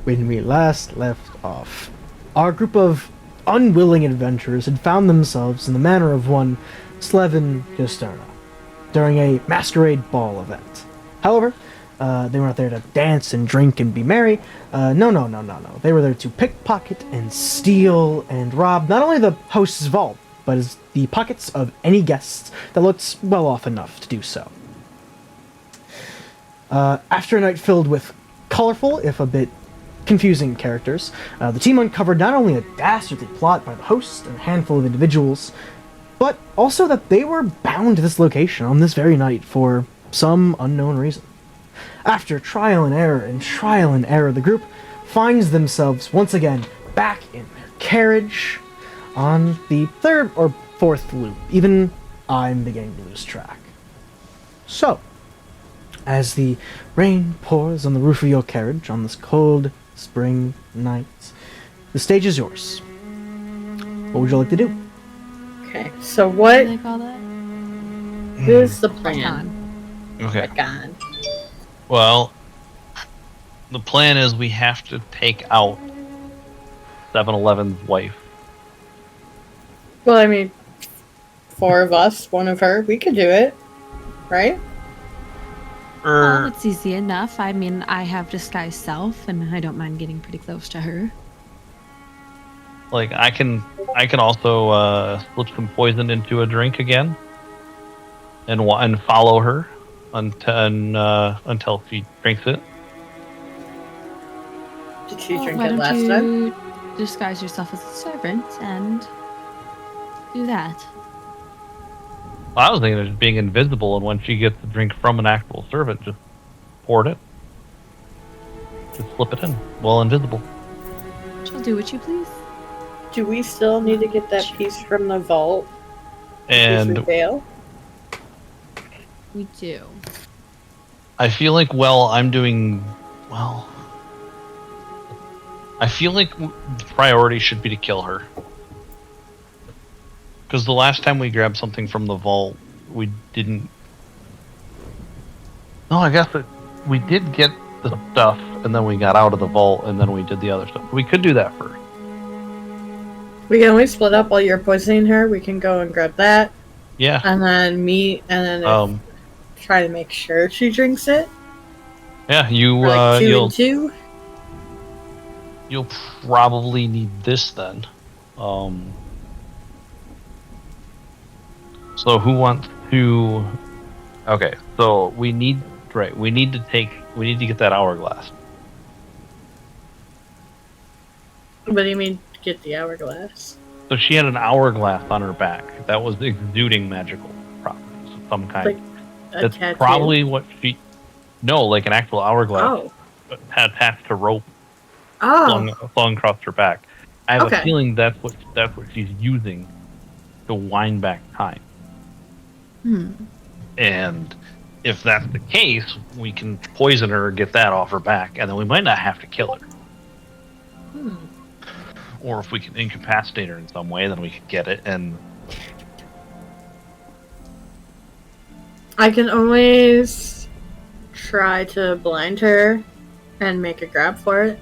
when we last left off, our group of unwilling adventurers had found themselves in the manner of one Slevin Justerna during a Masquerade ball event. However, they were not there to dance and drink and be merry. No. They were there to pickpocket and steal and rob not only the host's vault, but as the pockets of any guests that looked well off enough to do so. After a night filled with colorful, if a bit confusing characters, the team uncovered not only a dastardly plot by the host and a handful of individuals, but also that they were bound to this location on this very night for some unknown reason. After trial and error, the group finds themselves once again back in their carriage on the third or fourth loop. Even I'm beginning to lose track. So, as the rain pours on the roof of your carriage on this cold spring night, the stage is yours. What would you like to do? Okay, so what do they call that? is the plan? Okay. God. Well, the plan is we have to take out 7-Eleven's wife. Well, I mean, 4 of us, 1 of her, we could do it, right? It's easy enough. I mean, I have disguise self, and I don't mind getting pretty close to her. Like, I can also slip some poison into a drink again, and follow her until she drinks it. Did she drink why it don't last you time? disguise yourself as a servant and do that? Well, I was thinking of just being invisible, and when she gets the drink from an actual servant, just pour it in. Just slip it in while invisible. She'll do what you please. Do we still need to get that piece from the vault? And we fail? We do. I feel like, I feel like the priority should be to kill her. Because the last time we grabbed something from the vault, we didn't... No, I guess we did get the stuff, and then we got out of the vault, and then we did the other stuff. We could do that first. We can always split up while you're poisoning her. We can go and grab that. Yeah. And then meet, and then try to make sure she drinks it. Yeah, you, like 2 and 2. You'll probably need this then. So who wants to... Okay, so we need to get that hourglass. What do you mean, get the hourglass? So she had an hourglass on her back that was exuding magical properties of some kind. Like a That's tattoo? probably what she... No, like an actual hourglass attached to rope flung across her back. I have a feeling that's what she's using to wind back time. And if that's the case, we can poison her, get that off her back, and then we might not have to kill her. Or if we can incapacitate her in some way, then we can get it and... I can always try to blind her and make a grab for it.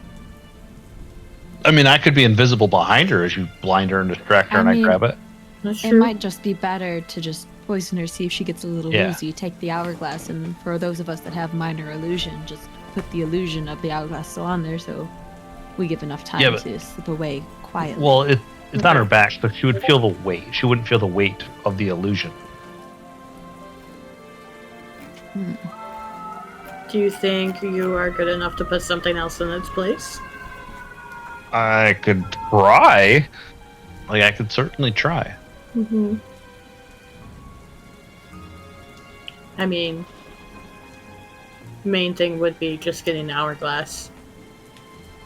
I mean, I could be invisible behind her as you blind her and distract her, I grab it. That's it true. might just be better to just poison her, see if she gets a little woozy, take the hourglass, and for those of us that have minor illusion, just put the illusion of the hourglass still on there so we give enough time to slip away quietly. Well, it's on her back, so she would feel the weight. She wouldn't feel the weight of the illusion. Do you think you are good enough to put something else in its place? I could try. Like, I could certainly try. I mean, main thing would be just getting the hourglass.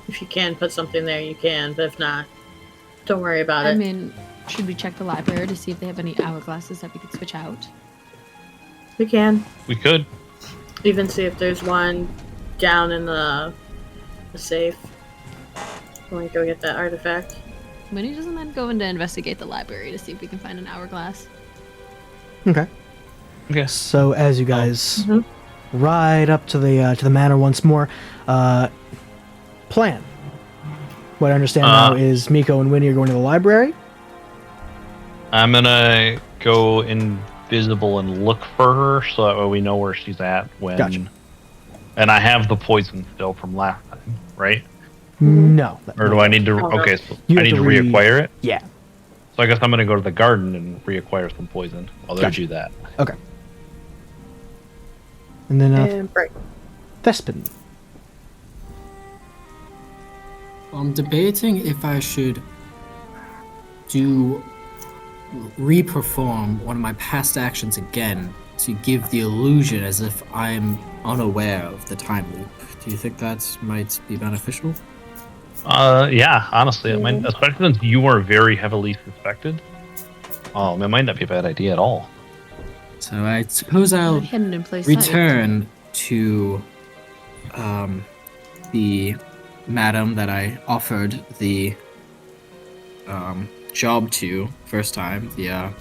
If you can put something there, you can, but if not, don't worry about it. I mean, should we check the library to see if they have any hourglasses that we could switch out? We can. We could. Even see if there's one down in the safe. When we go get that artifact. Winnie doesn't mind going to investigate the library to see if we can find an hourglass. Okay. Okay. So as you guys ride up to the manor once more, plan. what I understand now is Miko and Winnie are going to the library. I'm gonna go invisible and look for her, so that way we know where she's at when. Gotcha. And I have the poison still from last time, right? No. Or do I need to? Okay, so I need to reacquire it. Yeah. So I guess I'm gonna go to the garden and reacquire some poison. I'll do that. Okay. And then Thespin. I'm debating if I should reperform one of my past actions again to give the illusion as if I'm unaware of the time loop. Do you think that might be beneficial? Yeah, honestly, it might, especially since you are very heavily suspected. It might not be a bad idea at all. So I suppose I'll return to the madam that I offered the job to first time, the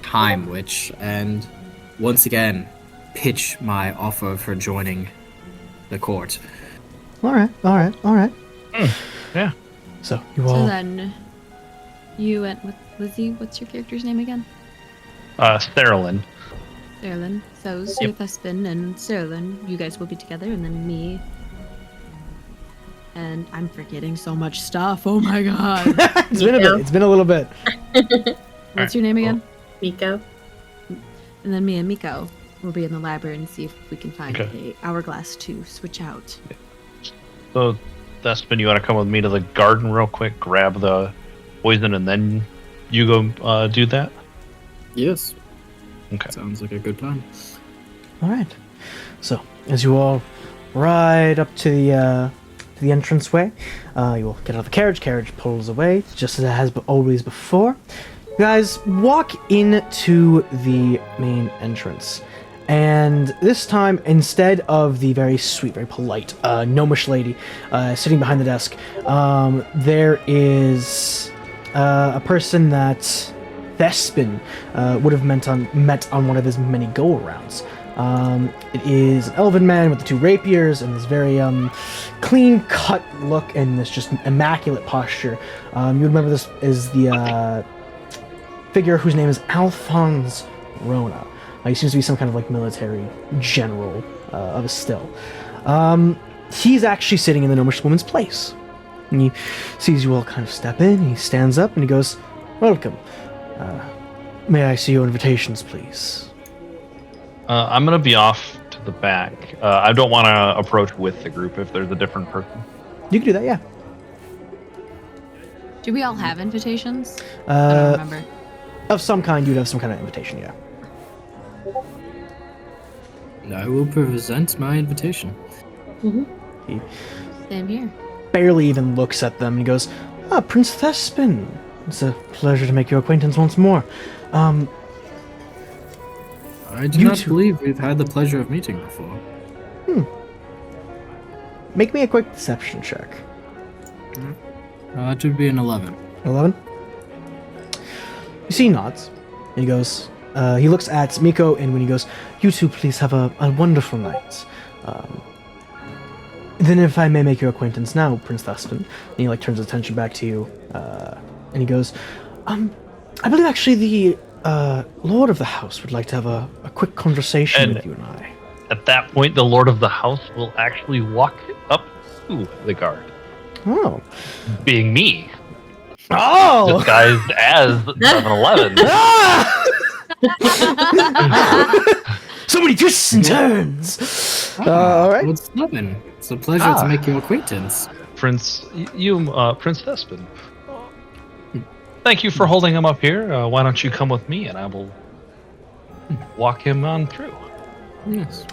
Time Witch, and once again pitch my offer for joining the court. All right. Yeah. So then you went with Lizzie. What's your character's name again? Sterling. Sterling. So Thespin and Sterling, you guys will be together, and then me. And I'm forgetting so much stuff. Oh my god. It's been a little bit. What's your name again? Miko. And then me and Miko will be in the library and see if we can find a hourglass to switch out. So, Thespin, you want to come with me to the garden real quick, grab the poison, and then you go do that? Yes. Okay. Sounds like a good plan. All right. So, as you all ride up to the entranceway, you will get out of the carriage pulls away, just as it has always before. You guys walk into the main entrance. And this time, instead of the very sweet, very polite, gnomish lady sitting behind the desk, there is a person that Thespin would have met on one of his many go-arounds. It is an elven man with the two rapiers and this very clean-cut look and this just immaculate posture. You remember this is the figure whose name is Alphonse Rona. He seems to be some kind of like military general of a still. He's actually sitting in the gnomish woman's place. And he sees you all kind of step in, he stands up and he goes, "Welcome. May I see your invitations, please?" I'm going to be off to the back. I don't want to approach with the group if there's a different person. You can do that, yeah. Do we all have invitations? I don't remember. Of some kind, you'd have some kind of invitation, yeah. I will present my invitation. Mm-hmm. Same here. Barely even looks at them and he goes, Prince Thespin. It's a pleasure to make your acquaintance once more. I do not believe we've had the pleasure of meeting before. Make me a quick deception check. It would be an 11. 11? You see he nods. And he goes, he looks at Miko and when he goes, "You two please have a wonderful night. Then if I may make your acquaintance now, Prince Thespin." And he turns his attention back to you, and he goes, I believe actually the Lord of the House would like to have a quick conversation with you and I. At that point, the Lord of the House will actually walk up to the guard. Oh. Being me. Oh! Disguised as 7-Eleven. So many twists and turns. All right. What's happening? It's a pleasure to make your acquaintance. Prince Thespin. Thank you for holding him up here. Why don't you come with me and I will walk him on through. Yes.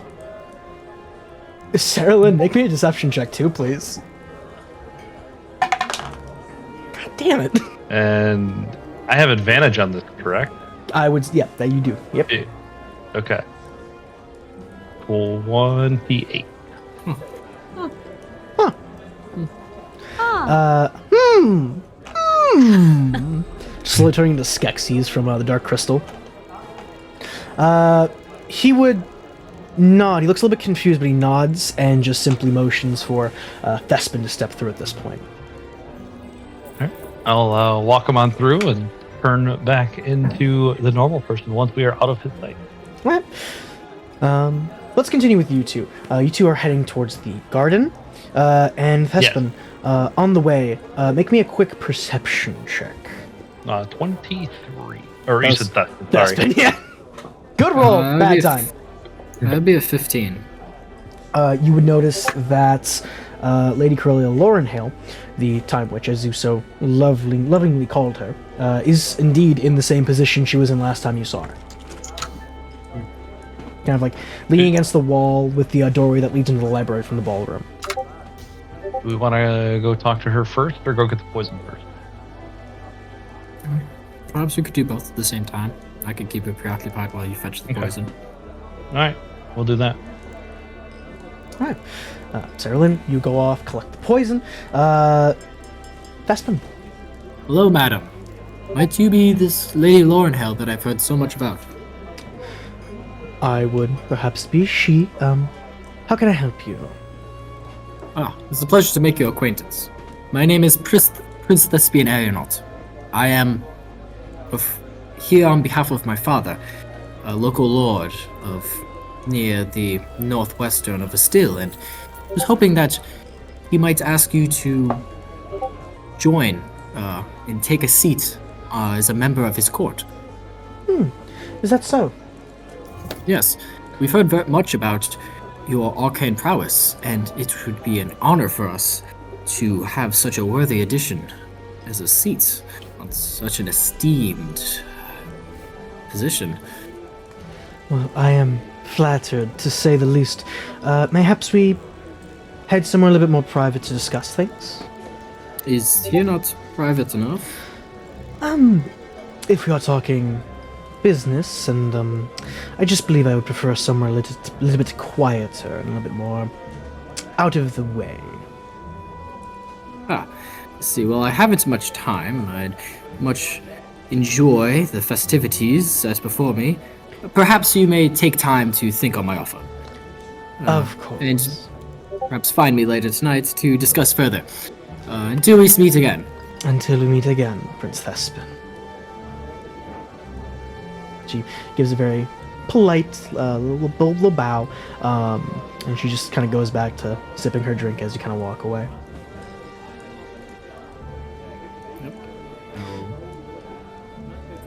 Sarah Lynn, make me a deception check too, please. God damn it. And I have advantage on this, correct? I would, yeah, that you do. Yep. Okay. Cool. 1d8. Slowly turning into Skeksis from the Dark Crystal. He would nod. He looks a little bit confused, but he nods and just simply motions for Thespin to step through at this point. I'll walk him on through and turn back into the normal person once we are out of his sight. All right. Let's continue with you two. You two are heading towards the garden, and Thespin, on the way, make me a quick perception check. 23. Or you said Thespin, sorry. Thespin, yeah. Good roll, bad time. That'd be a 15. You would notice that Lady Corellia Laurenhale, the Time Witch, as you so lovingly called her, is indeed in the same position she was in last time you saw her. Kind of like leaning against the wall with the doorway that leads into the library from the ballroom. Do we want to go talk to her first or go get the poison first? Perhaps we could do both at the same time. I could keep her preoccupied while you fetch the poison. Alright, we'll do that. Alright. Sarah, you go off, collect the poison. Thespin. Hello, madam. Might you be this Lady Laurenhale that I've heard so much about? I would perhaps be she. How can I help you? It's a pleasure to make your acquaintance. My name is Prince Thespian Aeronaut. I am here on behalf of my father, a local lord of near the northwestern of Estill, and was hoping that he might ask you to join and take a seat as a member of his court. Is that so? Yes, we've heard very much about your arcane prowess, and it would be an honor for us to have such a worthy addition as a seat on such an esteemed position. Well, I am flattered, to say the least. Mayhaps we head somewhere a little bit more private to discuss things? Is here not private enough? If we are talking business, and I just believe I would prefer somewhere a little bit quieter and a little bit more out of the way. See, well, I haven't much time. I'd much enjoy the festivities set before me. Perhaps you may take time to think on my offer. Of course. And perhaps find me later tonight to discuss further. Until we meet again. Until we meet again, Prince Thespin. She gives a very polite little bow, and she just kind of goes back to sipping her drink as you kind of walk away.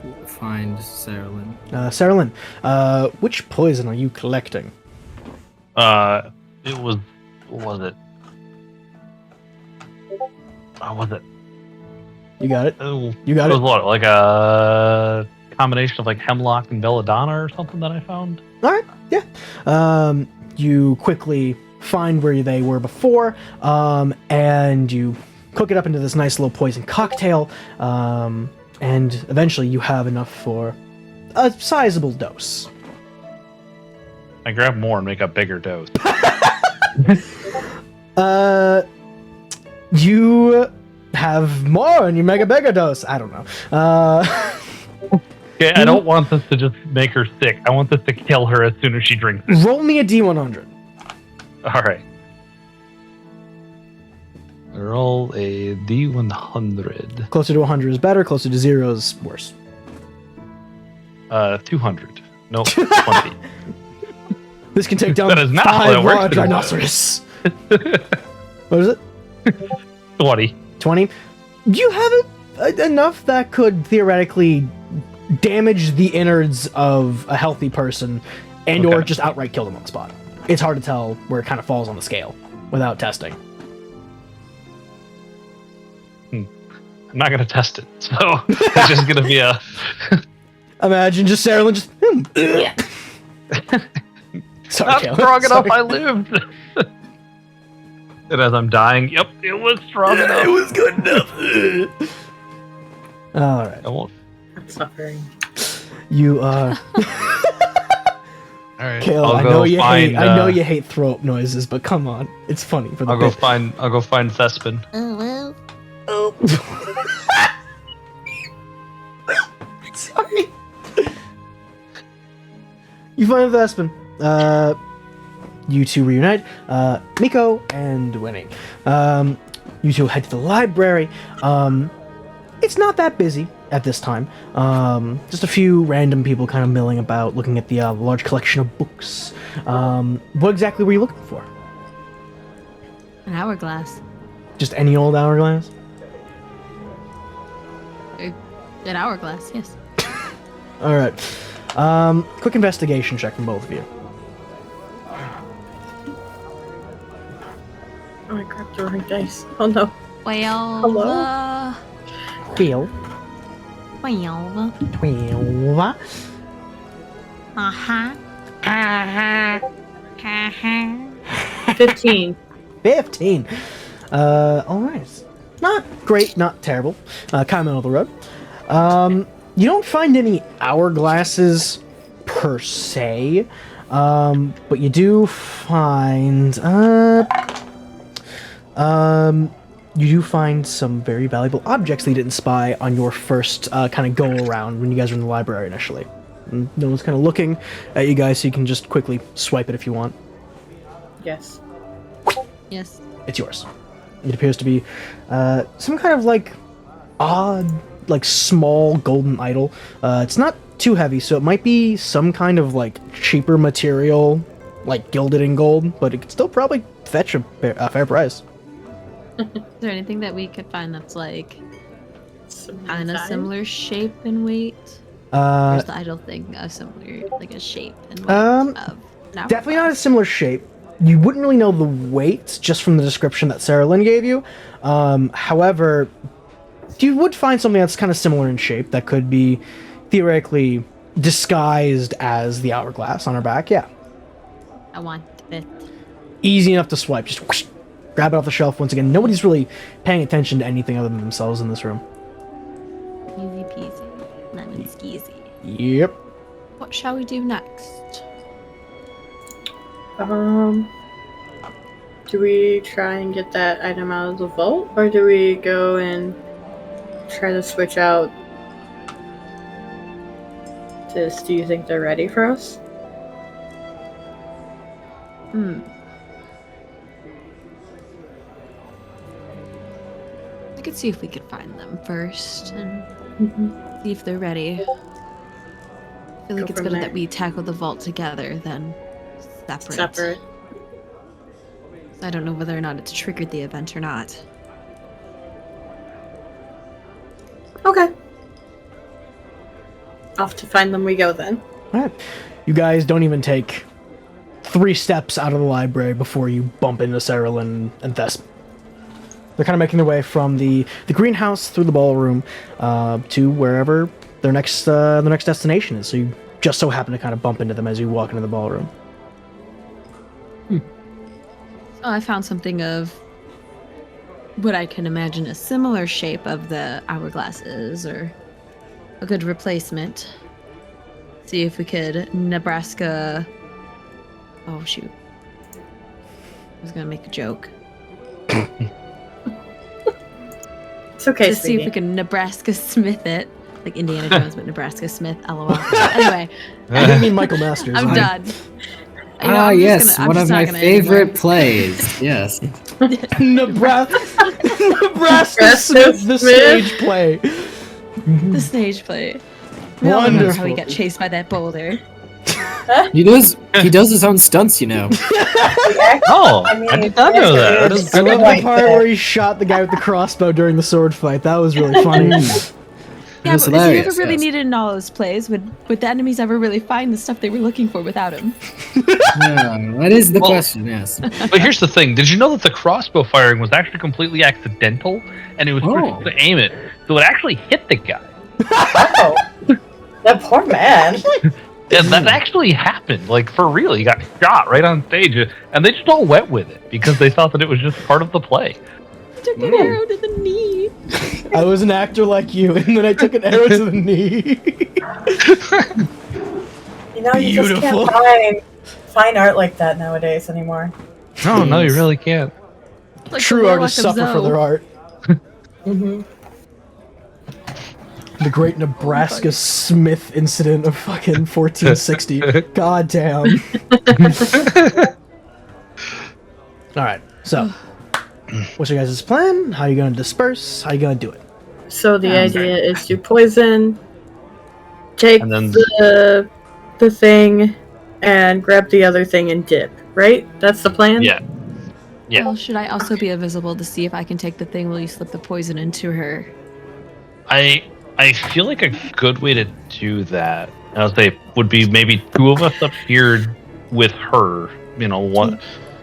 I'll find Sarah Lynn. Sarah Lynn, which poison are you collecting? It was... What was it? What was it? You got it? You got it it? was what, like a combination of like hemlock and belladonna or something that I found? Alright, yeah. You quickly find where they were before, and you cook it up into this nice little poison cocktail, and eventually you have enough for a sizable dose. I grab more and make a bigger dose. You have more and you make a bigger dose. I don't know. Okay, I don't want this to just make her sick. I want this to kill her as soon as she drinks it. Roll me a D100. Alright. Roll a D100. Closer to 100 is better, closer to 0 is worse. 200. Nope, 20. This can take down That is not how that 5 works large anymore. rhinoceros. What is it? 20. 20? You have enough that could theoretically damage the innards of a healthy person and or just outright kill them on the spot. It's hard to tell where it kind of falls on the scale without testing. I'm not going to test it, so it's just going to be a... Imagine just Sarah Lynn just... Sorry, Not Caleb. strong enough, Sorry. I lived. And as I'm dying, yep, it was strong enough. It was good enough. All right. I won't. I'm suffering. You All right. Caleb, I know you hate throw up noises, but come on, it's funny for the I'll go find Thespin. Oh, well. Oh. Sorry. You find Thespin. You two reunite. Miko and Winnie. You two head to the library. it's not that busy at this time. Just a few random people kind of milling about, looking at the large collection of books. What exactly were you looking for? An hourglass. Just any old hourglass? An hourglass, yes. All right. Quick investigation check from both of you. Oh, I grabbed the wrong dice. Oh no. Well, Hello? 12. 12. 12. Uh-huh. 15. 15. Alright. Not great, not terrible. Kind of middle of the road. You don't find any hourglasses per se, but you do find, you do find some very valuable objects that you didn't spy on your first kind of go around when you guys were in the library initially. And no one's kind of looking at you guys, so you can just quickly swipe it if you want. Yes. Yes. It's yours. It appears to be some kind of like odd, like small golden idol. It's not too heavy, so it might be some kind of like cheaper material, like gilded in gold, but it could still probably fetch a fair price. Is there anything that we could find that's like kind of Time? similar shape and weight? Or is the idol thing a similar, like a shape and weight of an hourglass? Definitely not a similar shape. You wouldn't really know the weight just from the description that Sarah Lynn gave you. However, you would find something that's kind of similar in shape that could be theoretically disguised as the hourglass on her back. Yeah. I want it. Easy enough to swipe. Just whoosh, grab it off the shelf once again. Nobody's really paying attention to anything other than themselves in this room. Easy peasy. Lemon skeezy. Yep. What shall we do next? Do we try and get that item out of the vault, or do we go and try to switch out this? Do you think they're ready for us? I could see if we could find them first and see if they're ready. I feel like Go it's from better there. that we tackle the vault together than separate. Separate. I don't know whether or not it's triggered the event or not. Okay. Off to find them we go then. Alright. You guys don't even take 3 steps out of the library before you bump into Sarah Lynn and Thesp. They're kind of making their way from the greenhouse through the ballroom to wherever their next destination is. So you just so happen to kind of bump into them as you walk into the ballroom. Oh, I found something of what I can imagine a similar shape of the hourglasses, or a good replacement. See if we could Nebraska. Oh shoot! I was gonna make a joke. It's okay, To see if we can Nebraska Smith it, like Indiana Jones, but Nebraska Smith. LOL. Anyway, I didn't mean Michael Masters. I'm done. You know, Ah, I'm just yes, gonna- I'm one just of not my gonna favorite anymore. plays. Yes. Nebraska Smith, the Smith. stage play. The stage play. We all remember how he Wonderful. got chased by that boulder. He does his own stunts, you know. Oh, I did not know that. That is I good. love the part where he shot the guy with the crossbow during the sword fight. That was really funny. Yeah, was but if you hilarious, ever really yes. needed in all those plays, would the enemies ever really find the stuff they were looking for without him? Yeah, that is the Well- question, yes. But here's the thing: did you know that the crossbow firing was actually completely accidental, and it was supposed to aim it, so it actually hit the guy? Oh, that poor man. And that actually happened, like for real. He got shot right on stage, and they just all went with it because they thought that it was just part of the play. Took an arrow to the knee. I was an actor like you, and then I took an arrow to the knee. You know, you just Beautiful. can't find art like that nowadays anymore. No, you really can't. Like True the artists Warlock of suffer for Zoe. their art. Mm-hmm. The great Nebraska Smith incident of fucking 1460. God damn. Alright, so. What's your guys' plan? How you gonna disperse? How you gonna do it? So the idea is to poison, take the thing, and grab the other thing and dip, right? That's the plan? Yeah. Well, should I also be invisible to see if I can take the thing while you slip the poison into her? I feel like a good way to do that, I would say, would be maybe two of us up here with her. You know, one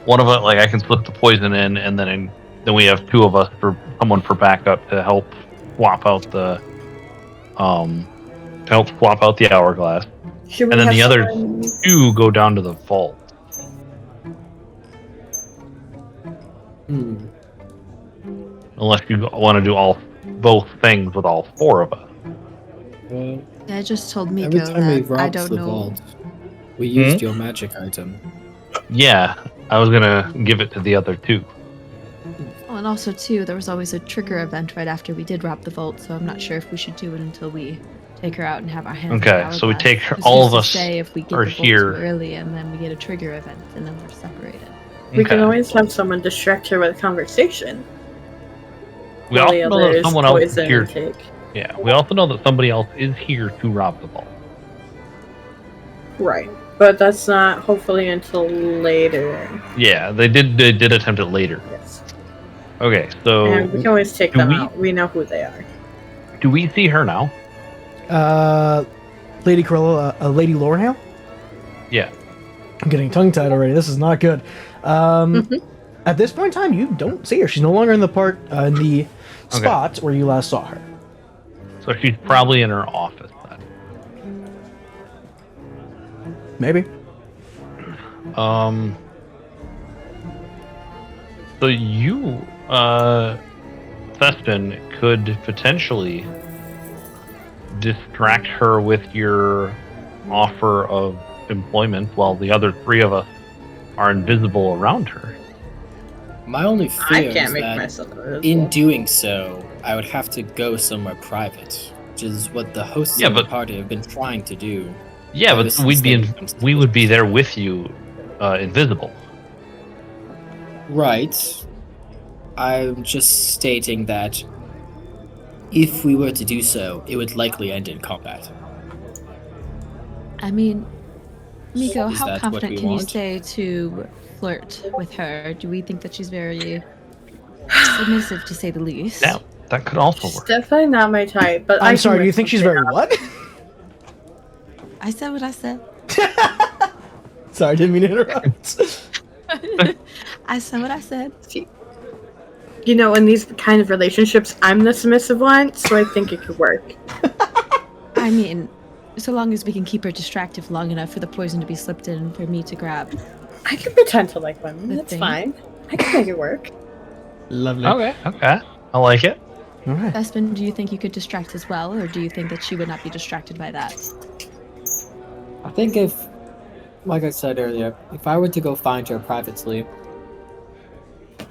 of us, like I can slip the poison in, and then we have two of us for someone for backup to help swap out the hourglass, and then the other two go down to the vault. Unless you want to do both things with all four of us. Well, I just told Miko every time we that robbed I don't the know. vault, we used your magic item. Yeah, I was gonna give it to the other two. Oh, and also too, there was always a trigger event right after we did rob the vault, so I'm not sure if we should do it until we take her out and have our hands. Okay, on the so we hourglass. take her, Just all used of to us say if we get are the vault here. too early, and then we get a trigger event, and then we're separated. We can always have someone distract her with conversation. We also know that someone else is here. Take. Yeah, we also know that somebody else is here to rob the vault. Right, but that's not hopefully until later. Yeah, they did attempt it later. Yes. Okay, so And we can always take them out. We know who they are. Do we see her now? Lady Corella, Lady Laurenhale? Yeah. I'm getting tongue-tied already. This is not good. At this point in time, you don't see her. She's no longer in the spot where you last saw her. So she's probably in her office then. Maybe. So you, Thespin, could potentially distract her with your offer of employment while the other three of us are invisible around her. My only fear is myself in doing so, I would have to go somewhere private, which is what the hosts of the party have been trying to do. Yeah, but we would be there with you, invisible. Right. I'm just stating that if we were to do so, it would likely end in combat. I mean, Miko, how confident can you say to flirt with her? Do we think that she's very submissive, to say the least? Yeah, that could also work. Definitely not my type, but I'm sorry, do you think she's very what? I said what I said. Sorry, didn't mean to interrupt. I said what I said. You know, in these kind of relationships, I'm the submissive one, so I think it could work. I mean, so long as we can keep her distracted long enough for the poison to be slipped in for me to grab. I can pretend to like women. That's fine. I can make it work. Lovely. Okay. I like it. All right. Thespin, do you think you could distract as well, or do you think that she would not be distracted by that? I think if, like I said earlier, if I were to go find her privately,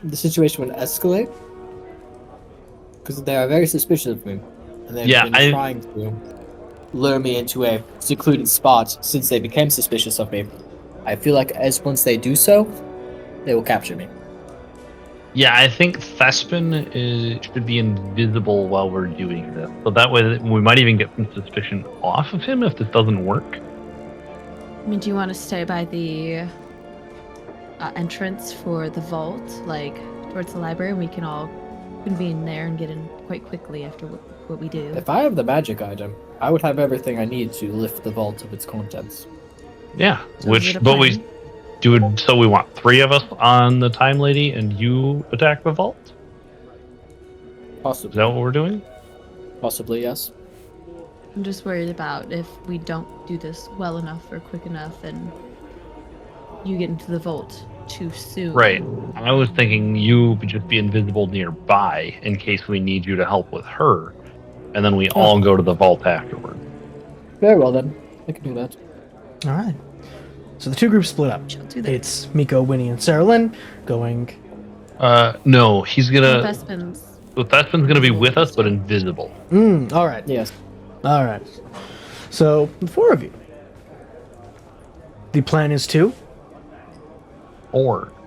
the situation would escalate. Because they are very suspicious of me. And they've been trying to lure me into a secluded spot since they became suspicious of me. I feel like once they do so, they will capture me. Yeah, I think Thespin should be invisible while we're doing this. So that way we might even get some suspicion off of him if this doesn't work. I mean, do you want to stay by the entrance for the vault, like towards the library, and we can all convene there and get in quite quickly after what we do? If I have the magic item, I would have everything I need to lift the vault of its contents. Yeah, so we do it. So we want three of us on the Time Lady, and you attack the vault. Possibly. Is that what we're doing? Possibly, yes. I'm just worried about if we don't do this well enough or quick enough, and you get into the vault too soon. Right. I was thinking you would just be invisible nearby in case we need you to help with her, and then we all go to the vault afterward. Very well then, I can do that. All right. So the two groups split up. It's Miko, Winnie, and Sarah Lynn going. No, he's gonna. Thespin's gonna be with us, but invisible. All right. Yes. All right. So the four of you. The plan is to.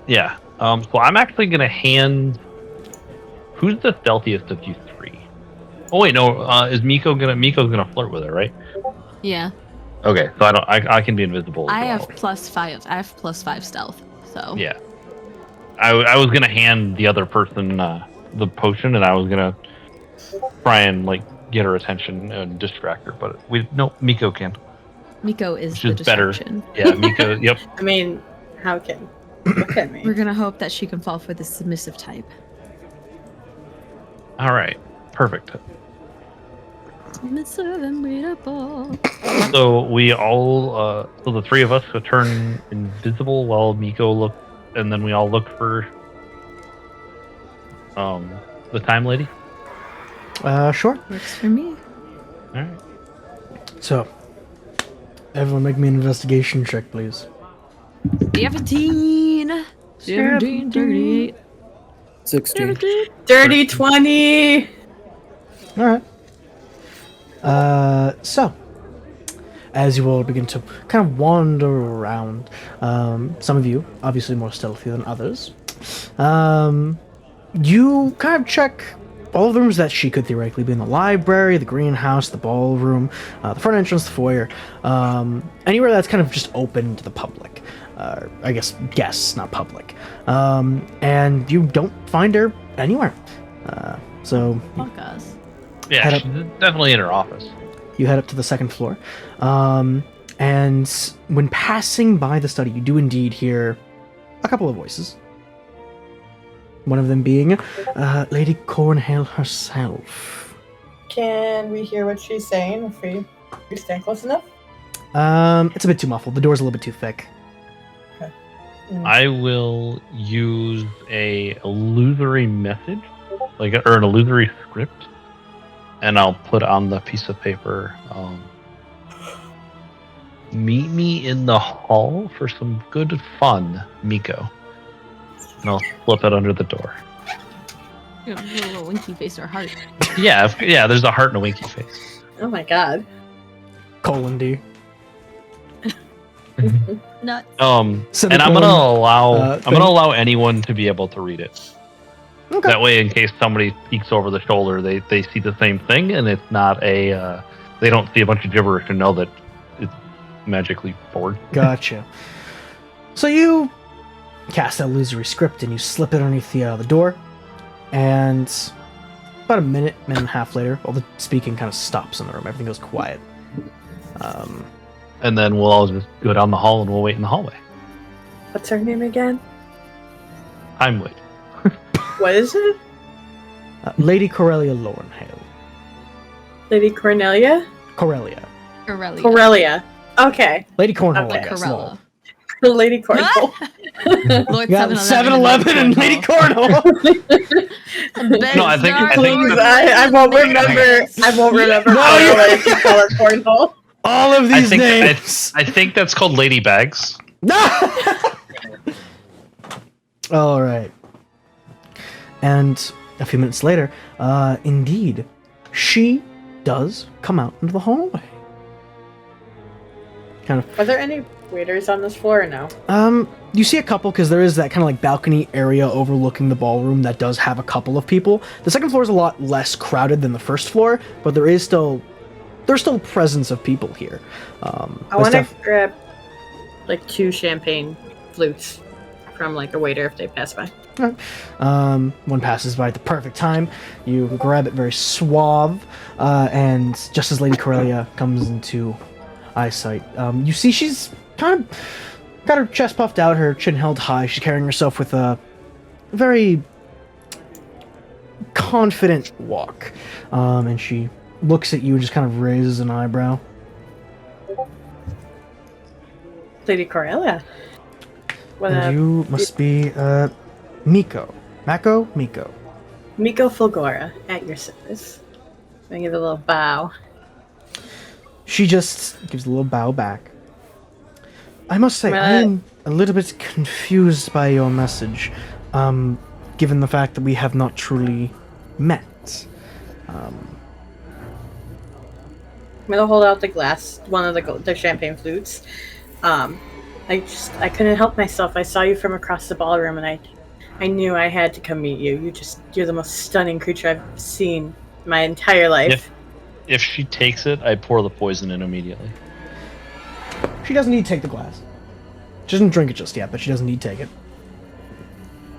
Yeah. So I'm actually gonna hand. Who's the stealthiest of you three? Oh wait, no. Is Miko's gonna flirt with her, right? Yeah. Okay, so I can be invisible. I have +5. I have +5 stealth. So. Yeah. I was gonna hand the other person the potion, and I was gonna try and like get her attention and distract her, but Miko can. Miko is Which the is distraction. Better. Yeah, Miko. Yep. I mean, how can? Look at me. We're gonna hope that she can fall for the submissive type. All right. Perfect. Submissive and readable. So we all, so the three of us could turn invisible while Miko look, and then we all look for, the time lady. Sure. Works for me. All right. So, everyone, make me an investigation check, please. 17. 17, 38. 16. Dirty 20. All right. So, as you all begin to kind of wander around, some of you, obviously more stealthy than others, you kind of check all of the rooms that she could theoretically be in: the library, the greenhouse, the ballroom, the front entrance, the foyer, anywhere that's kind of just open to the public. I guess guests, not public. And you don't find her anywhere. So Fuck us. Yeah, she's definitely in her office. you head up to the second floor. And when passing by the study, you do indeed hear a couple of voices. One of them being Lady Cornhill herself. Can we hear what she's saying if we stand close enough? It's a bit too muffled. The door's a little bit too thick. Okay. I will use a illusory message, or an illusory script, and I'll put on the piece of paper. Meet me in the hall for some good fun, Miko. And I'll flip it under the door. You have a little winky face or heart. Yeah, there's a heart and a winky face. Oh my god. :D. Nuts. And I'm gonna allow anyone to be able to read it. Okay. That way, in case somebody peeks over the shoulder, they see the same thing, and it's not a they don't see a bunch of gibberish and know that it's magically forward. Gotcha. So you cast that illusory script and you slip it underneath the door, and about a minute and a half later, all the speaking kind of stops in the room. Everything goes quiet. And then we'll all just go down the hall and we'll wait in the hallway. What's her name again? Heimwit. What is it? Lady Corellia Laurenhale. Lady Cornelia? Corellia. Corellia. Corellia. Okay. Lady Cornhole. Like I guess, Corella. Lady Cornhole. Lord Yeah, 7-Eleven 7-Eleven and Lady Cornhole. No, I think I won't remember. I won't remember. No, how you- to call it Cornhole. All of these names. I think that's called Lady Bags. All right. And a few minutes later, indeed, she does come out into the hallway. Kind of. Are there any waiters on this floor or no? You see a couple, because there is that kind of like balcony area overlooking the ballroom that does have a couple of people. The second floor is a lot less crowded than the first floor, but there's still presence of people here. I want to grab like 2 champagne flutes from like a waiter if they pass by. One passes by at the perfect time. You grab it very suave, and just as Lady Corellia comes into eyesight, you see she's kind of got her chest puffed out, her chin held high. She's carrying herself with a very confident walk, and she looks at you and just kind of raises an eyebrow. Lady Corellia. And you must be Miko. Miko. Miko Fulgora, at your service. I give a little bow. She just gives a little bow back. I must say, I am a little bit confused by your message, given the fact that we have not truly met. I'm gonna hold out the glass, one of the champagne flutes. I couldn't help myself. I saw you from across the ballroom, and I knew I had to come meet you. You're the most stunning creature I've seen my entire life. If she takes it, I pour the poison in immediately. She doesn't need to take the glass. She doesn't drink it just yet, but she doesn't need to take it.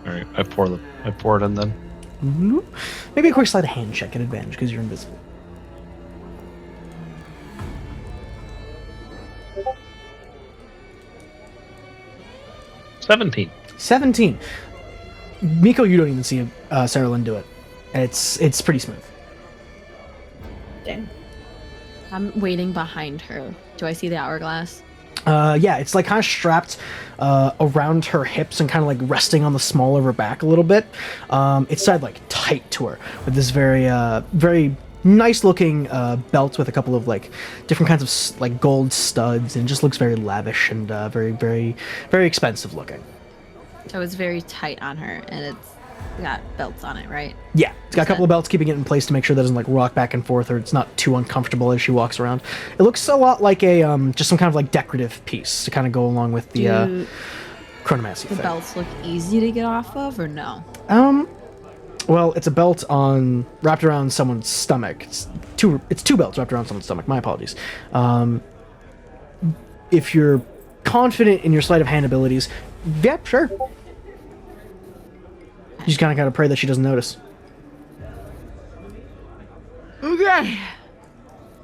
All right, I pour it in then. Maybe a quick sleight of hand check at advantage because you're invisible. $17. 17. Miko, you don't even see Sarah Lynn do it. It's pretty smooth. Damn. I'm waiting behind her. Do I see the hourglass? Yeah, it's like kind of strapped around her hips and kind of like resting on the small of her back a little bit. It's tied like tight to her with this very nice looking belt with a couple of like different kinds of like gold studs, and it just looks very lavish and very expensive looking. So it's very tight on her, and it's got belts on it, right? Yeah, it's got a couple of belts keeping it in place to make sure that it doesn't like rock back and forth or it's not too uncomfortable as she walks around. It looks a lot like a just some kind of like decorative piece to kind of go along with the chronomancy thing. The belts look easy to get off of, or no? Well, it's a belt wrapped around someone's stomach. It's two belts wrapped around someone's stomach. My apologies. If you're confident in your sleight of hand abilities, yeah, sure. You just kind of gotta pray that she doesn't notice. Okay. I'm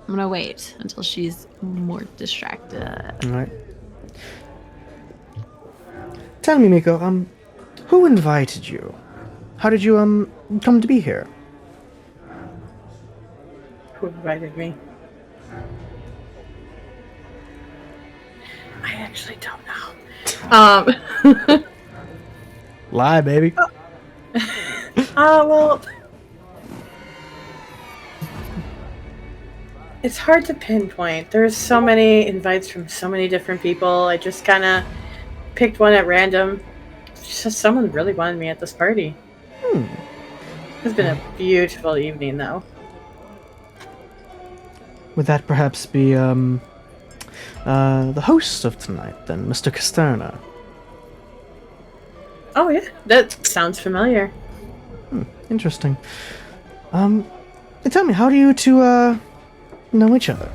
gonna wait until she's more distracted. All right. Tell me, Miko, who invited you? How did you, come to be here? Who invited me? I actually don't know. Lie, baby. Well, it's hard to pinpoint. There's so many invites from so many different people. I just kind of picked one at random. It's just someone really wanted me at this party. It's been a beautiful evening, though. Would that perhaps be, the host of tonight, then, Mr. Casterna? Oh, yeah. That sounds familiar. Interesting. Tell me, how do you two, know each other?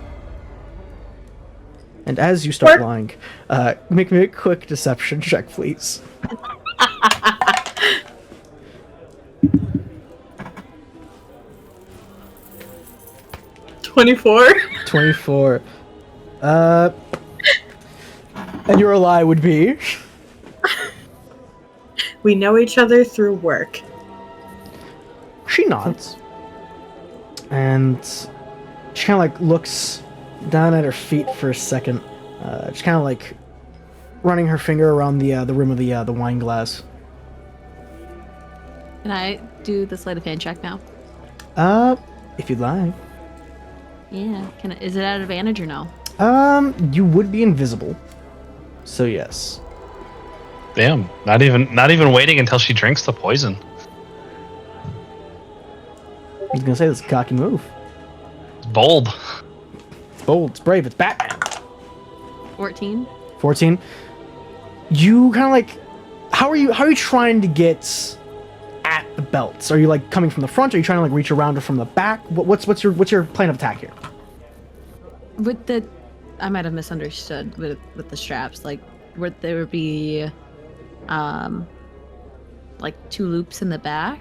And as you start lying, make me a quick deception check, please. 24. 24. And your lie would be? We know each other through work. She nods. And she kind of like looks down at her feet for a second. Just kind of like running her finger around the rim of the wine glass. Can I do the sleight of hand check now? If you'd like. Yeah. Is it at advantage or no? You would be invisible. So yes. Damn. Not even waiting until she drinks the poison. I was gonna say this is a cocky move. It's bold. It's bold, it's brave, it's Batman. 14. 14. You kind of like, how are you trying to get at the belts? Are you like coming from the front? Are you trying to like reach around her from the back? What's your plan of attack here? I might have misunderstood with the straps. Like, would there be, like 2 loops in the back?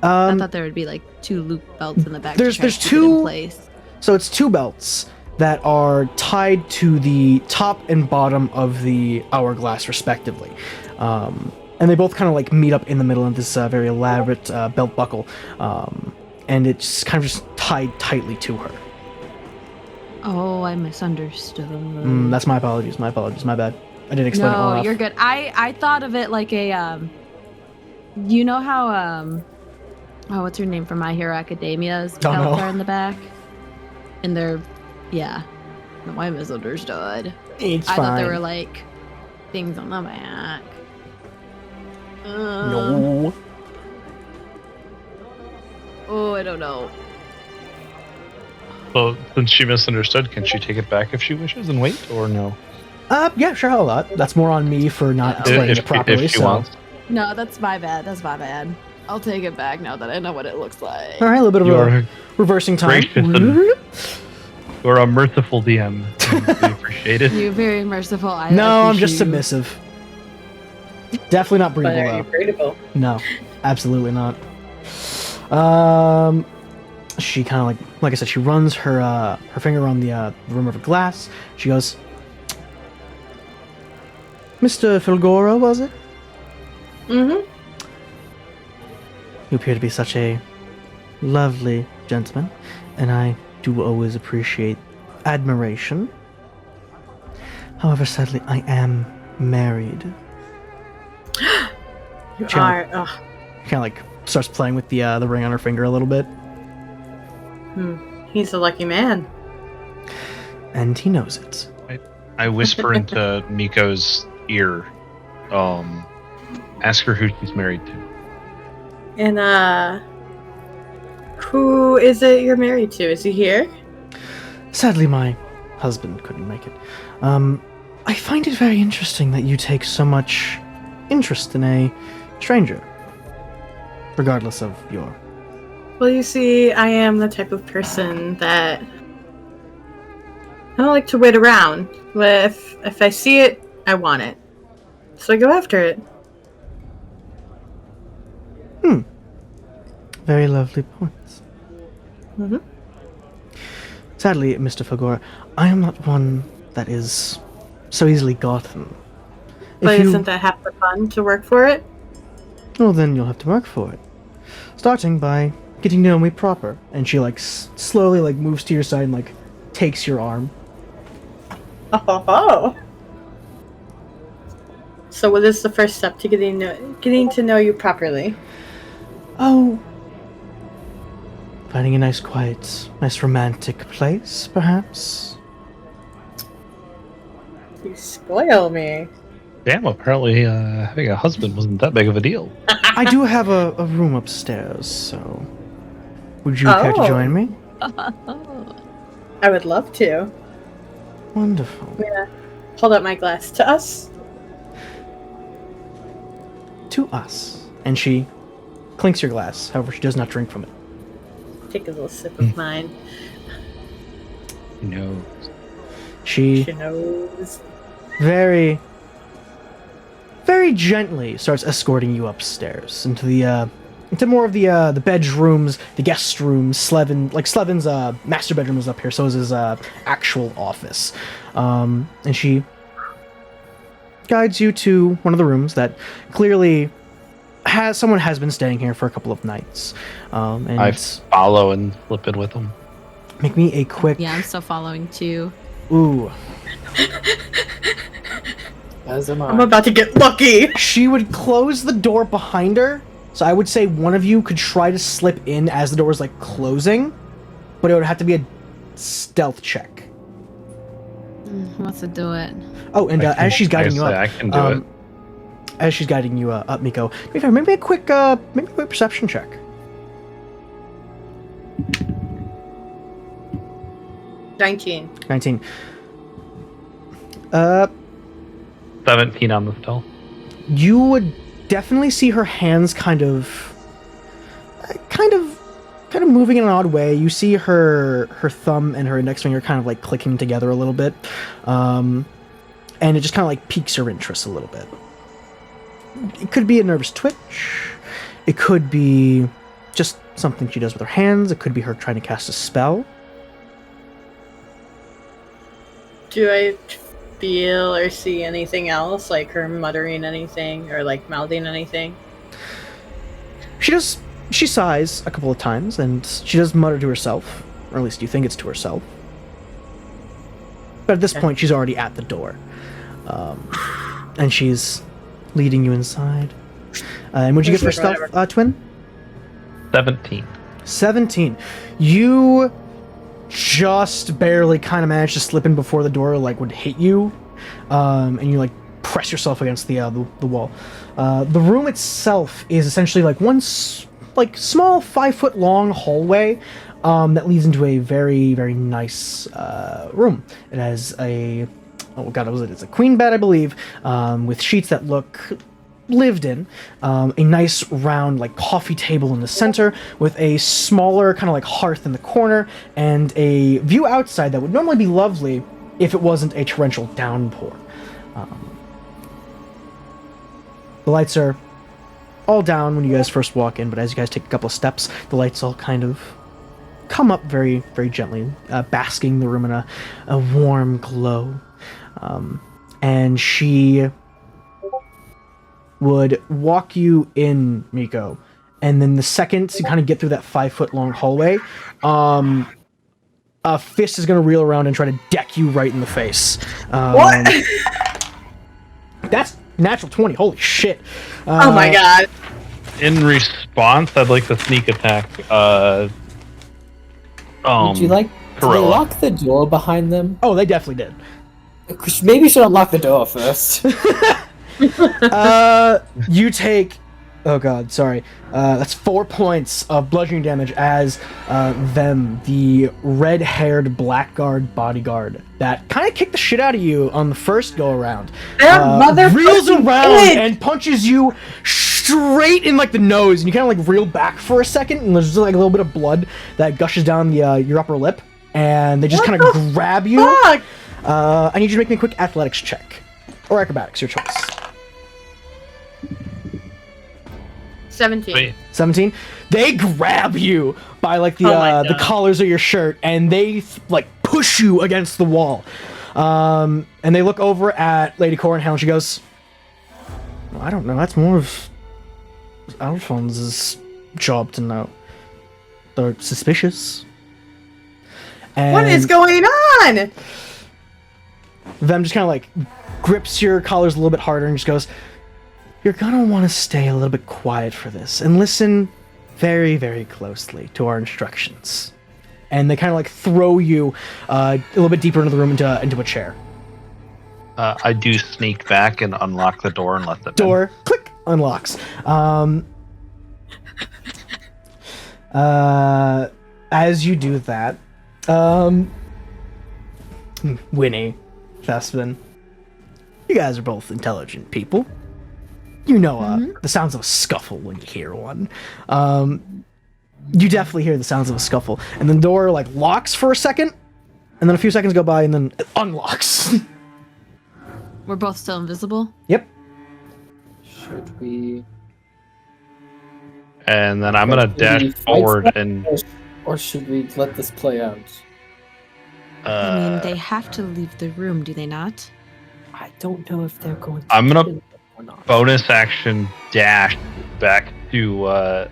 I thought there would be like 2 loop belts in the back. There's to 2 in place. So it's 2 belts that are tied to the top and bottom of the hourglass, respectively. And they both kind of like meet up in the middle of this very elaborate belt buckle, and it's kind of just tied tightly to her. Oh, I misunderstood. That's my apologies. My bad. I didn't explain it well enough. No, you're good. I thought of it like a you know how what's her name from My Hero Academia's belts are in the back, and they're no, I misunderstood. It's I fine. thought there were like things on the back. No. Oh, I don't know. So, since she misunderstood, can she take it back if she wishes and wait, or no? Yeah, sure, how about? That's more on me for not explaining it properly. If she wants. No, that's my bad. I'll take it back now that I know what it looks like. All right, a little bit of a reversing time. You're a merciful DM. We appreciate it. You're very merciful. I'm just submissive. Definitely not breedable, But are you breedable? No, absolutely not. She kind of like I said, she runs her finger on the rim of her glass. She goes, "Mr. Filgora, was it?" Mm-hmm. You appear to be such a lovely gentleman, and I do always appreciate admiration. However, sadly, I am married. You are. Kind of like starts playing with the ring on her finger a little bit. He's a lucky man. And he knows it. I whisper into Miko's ear. Ask her who she's married to. And who is it you're married to? Is he here? Sadly, my husband couldn't make it. I find it very interesting that you take so much interest in a stranger, regardless of your... Well, you see, I am the type of person that I don't like to wait around. But if I see it, I want it. So I go after it. Very lovely points. Mm-hmm. Sadly, Mr. Fagora, I am not one that is so easily gotten. But isn't that half the fun to work for it? Well, then you'll have to work for it. Starting by getting to know me proper. And she, slowly, moves to your side and, takes your arm. Oh. So what is the first step to getting to know you properly? Oh... Finding a nice, quiet, nice romantic place, perhaps? You spoil me. Damn, apparently having a husband wasn't that big of a deal. I do have a room upstairs, so... Would you care to join me? I would love to. Wonderful. I'm gonna hold up my glass. To us? To us. And she clinks your glass, however she does not drink from it. Take a little sip of mine. She knows. She knows. very, very gently starts escorting you upstairs into more of the bedrooms, the guest rooms. Slevin's master bedroom is up here, so is his actual office. And she guides you to one of the rooms that clearly someone has been staying here for a couple of nights. And I follow and flip in with them. Make me a quick... Yeah, I'm still following too. Ooh. As am I. I'm about to get lucky. She would close the door behind her, so I would say one of you could try to slip in as the door is closing, but it would have to be a stealth check. Wants to do it. Oh, and as she's guiding you up, I can do it. As she's guiding you up, Miko, maybe a quick perception check. $19. 19. 17 on the spell. You would definitely see her hands kind of moving in an odd way. You see her thumb and her index finger kind of clicking together a little bit, and it just kind of piques her interest a little bit. It could be a nervous twitch. It could be just something she does with her hands. It could be her trying to cast a spell. Do I feel or see anything else, like her muttering anything or mouthing anything? She sighs a couple of times, and she does mutter to herself, or at least you think it's to herself. But at this point, she's already at the door, and she's leading you inside. And what'd you get for stealth, Twin? 17. 17. You just barely kind of managed to slip in before the door would hit you, and you press yourself against the wall. The room itself is essentially one small 5-foot long hallway that leads into a very, very nice room. It has it's a queen bed, I believe, with sheets that look lived in. A nice round like coffee table in the center with a smaller kind of like hearth in the corner and a view outside that would normally be lovely if it wasn't a torrential downpour. The lights are all down when you guys first walk in, but as you guys take a couple of steps, the lights all kind of come up very, very gently, basking the room in a warm glow. And she would walk you in, Miko, and then the second you kind of get through that 5-foot long hallway, a fist is going to reel around and try to deck you right in the face. What? That's natural 20. Holy shit. Oh my god. In response, I'd like to sneak attack. Would you like to lock the door behind them? Oh, they definitely did. Maybe you should unlock the door first. You take... Oh god, sorry. That's 4 points of bludgeoning damage as the red-haired blackguard bodyguard that kind of kicked the shit out of you on the first go-around. Reels around and punches you straight in like the nose, and you kind of like reel back for a second, and there's just like a little bit of blood that gushes down your upper lip, and they just kind of grab you. I need you to make me a quick athletics check. Or acrobatics, your choice. 17. 17. They grab you by like the collars of your shirt, and they like push you against the wall. And they look over at Lady Cornhill, and she goes, well, "I don't know. That's more of Alphonse's job to know. They're suspicious." And what is going on? Them just kind of like grips your collars a little bit harder and just goes, "You're gonna want to stay a little bit quiet for this and listen very, very closely to our instructions." And they kind of like throw you a little bit deeper into the room into a chair. I do sneak back and unlock the door and let them Door, click, unlocks. As you do that, Winnie, Thespin, you guys are both intelligent people. You know the sounds of a scuffle when you hear one. You definitely hear the sounds of a scuffle. And the door like locks for a second, and then a few seconds go by, and then it unlocks. We're both still invisible? Yep. Should we... And then I'm gonna dash forward and... Or should we let this play out? I mean, they have to leave the room, do they not? I don't know if they're going to... I'm gonna bonus action dash back to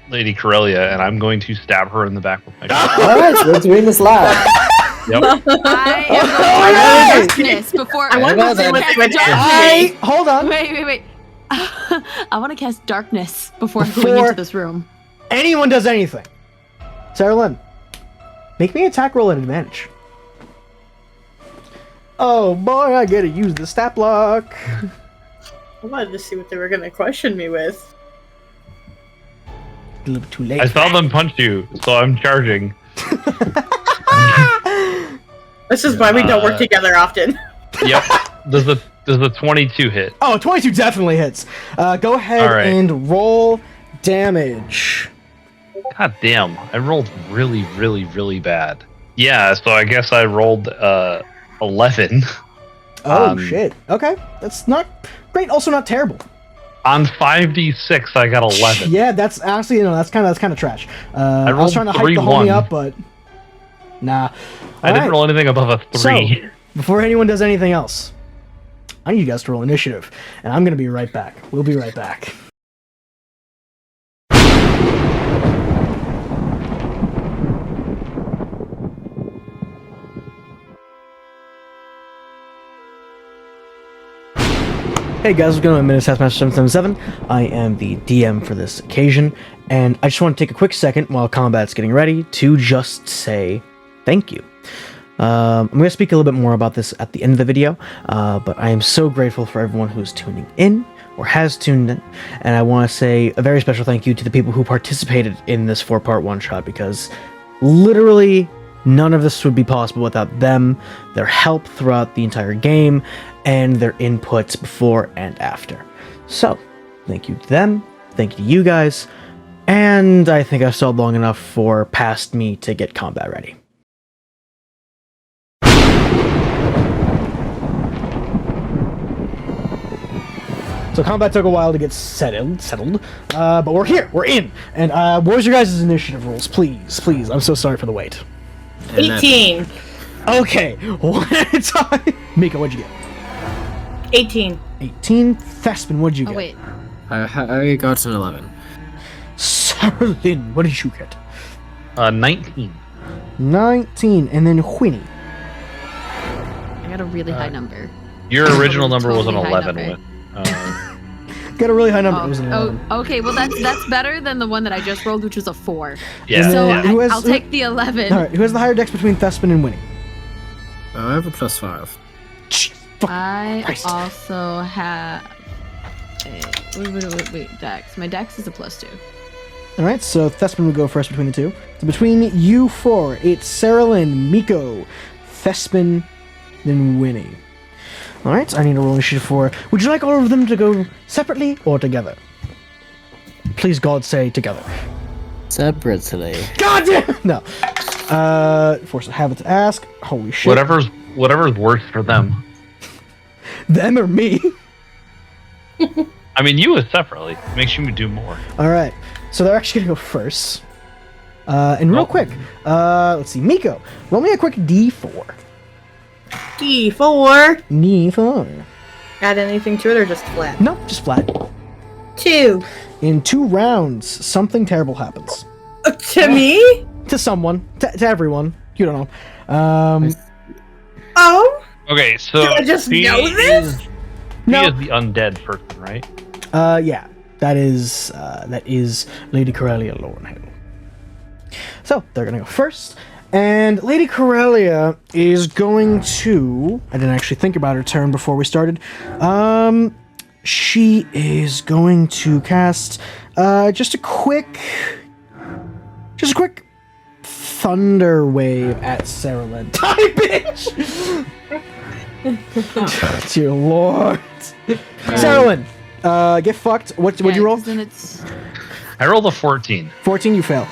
Lady Corellia, and I'm going to stab her in the back with my gun. Alright, we're doing this live. Yep. I am going to darkness before... I want to see what they would do. Hold on. Wait. I want to cast darkness before going into this room. Anyone does anything. Sarah Lynn, make me an attack roll at advantage. Oh boy, I gotta use the stat block. I wanted to see what they were going to question me with. A little too late. I saw them punch you, so I'm charging. This is why we don't work together often. Yep. Does the 22 hit? Oh, 22 definitely hits. Go ahead and roll damage. God damn, I rolled really, really, really bad. Yeah, so I guess I rolled 11. Oh shit. Okay, that's not great. Also not terrible. On 5d6, I got 11. Yeah, that's actually that's kind of trash. I was trying to hype the 3-1. homie up, but nah. I didn't roll anything above a 3. So, before anyone does anything else, I need you guys to roll initiative, and I'm gonna be right back. We'll be right back. Hey guys, what's going on? My name is Taskmaster777. I am the DM for this occasion, and I just want to take a quick second while combat's getting ready to just say thank you. I'm going to speak a little bit more about this at the end of the video, but I am so grateful for everyone who's tuning in or has tuned in, and I want to say a very special thank you to the people who participated in this 4-part one-shot, because literally none of this would be possible without them, their help throughout the entire game, and their inputs before and after. So, Thank you to them. Thank you to you guys. And I think I've stalled long enough for past me to get combat ready. So combat took a while to get settled, but we're here, we're in. And what was your guys' initiative rules? Please, I'm so sorry for the wait. 18. Okay, one at a time. Mika, what'd you get? 18. 18. Thespin, what'd you get? Oh, wait. I got an 11. Sarlin, what did you get? 19. 19, and then Winnie. I got a really high number. Your original number was an Totally high 11. number. Got a really high number. It was an 11. Okay. Well, that's better than the one that I just rolled, which was a 4. Yeah. So yeah. I'll take the 11. All right, who has the higher dex between Thespin and Winnie? I have a +5. I Christ. also have. Wait, dex. My dex is a +2. All right, so Thespin will go first between the two. So between you four, it's Saralyn, Miko, Thespin, then Winnie. All right, I need a roll initiative for. Would you like all of them to go separately or together? Please, God, say together. Separately. God damn! No. Force of habit to ask. Holy shit. Whatever's worse for them. Them or me? I mean, you is separately. Makes you do more. All right, so they're actually gonna go first. And real quick, let's see, Miko, roll me a quick D4. D4. D4. Add anything to it or just flat? No, just flat. 2. In 2 rounds, something terrible happens. To me? To someone. To everyone. You don't know. Oh? Okay, so Do I just know this? No. He is the undead person, right? Yeah. That is Lady Corellia Lornhill. So, they're gonna go first. And Lady Corellia is going to... I didn't actually think about her turn before we started. She is going to cast just a quick thunder wave at Saralyn. Die, bitch! Dear Lord. Saralyn, get fucked. What'd you roll? I rolled a 14. 14, you fail.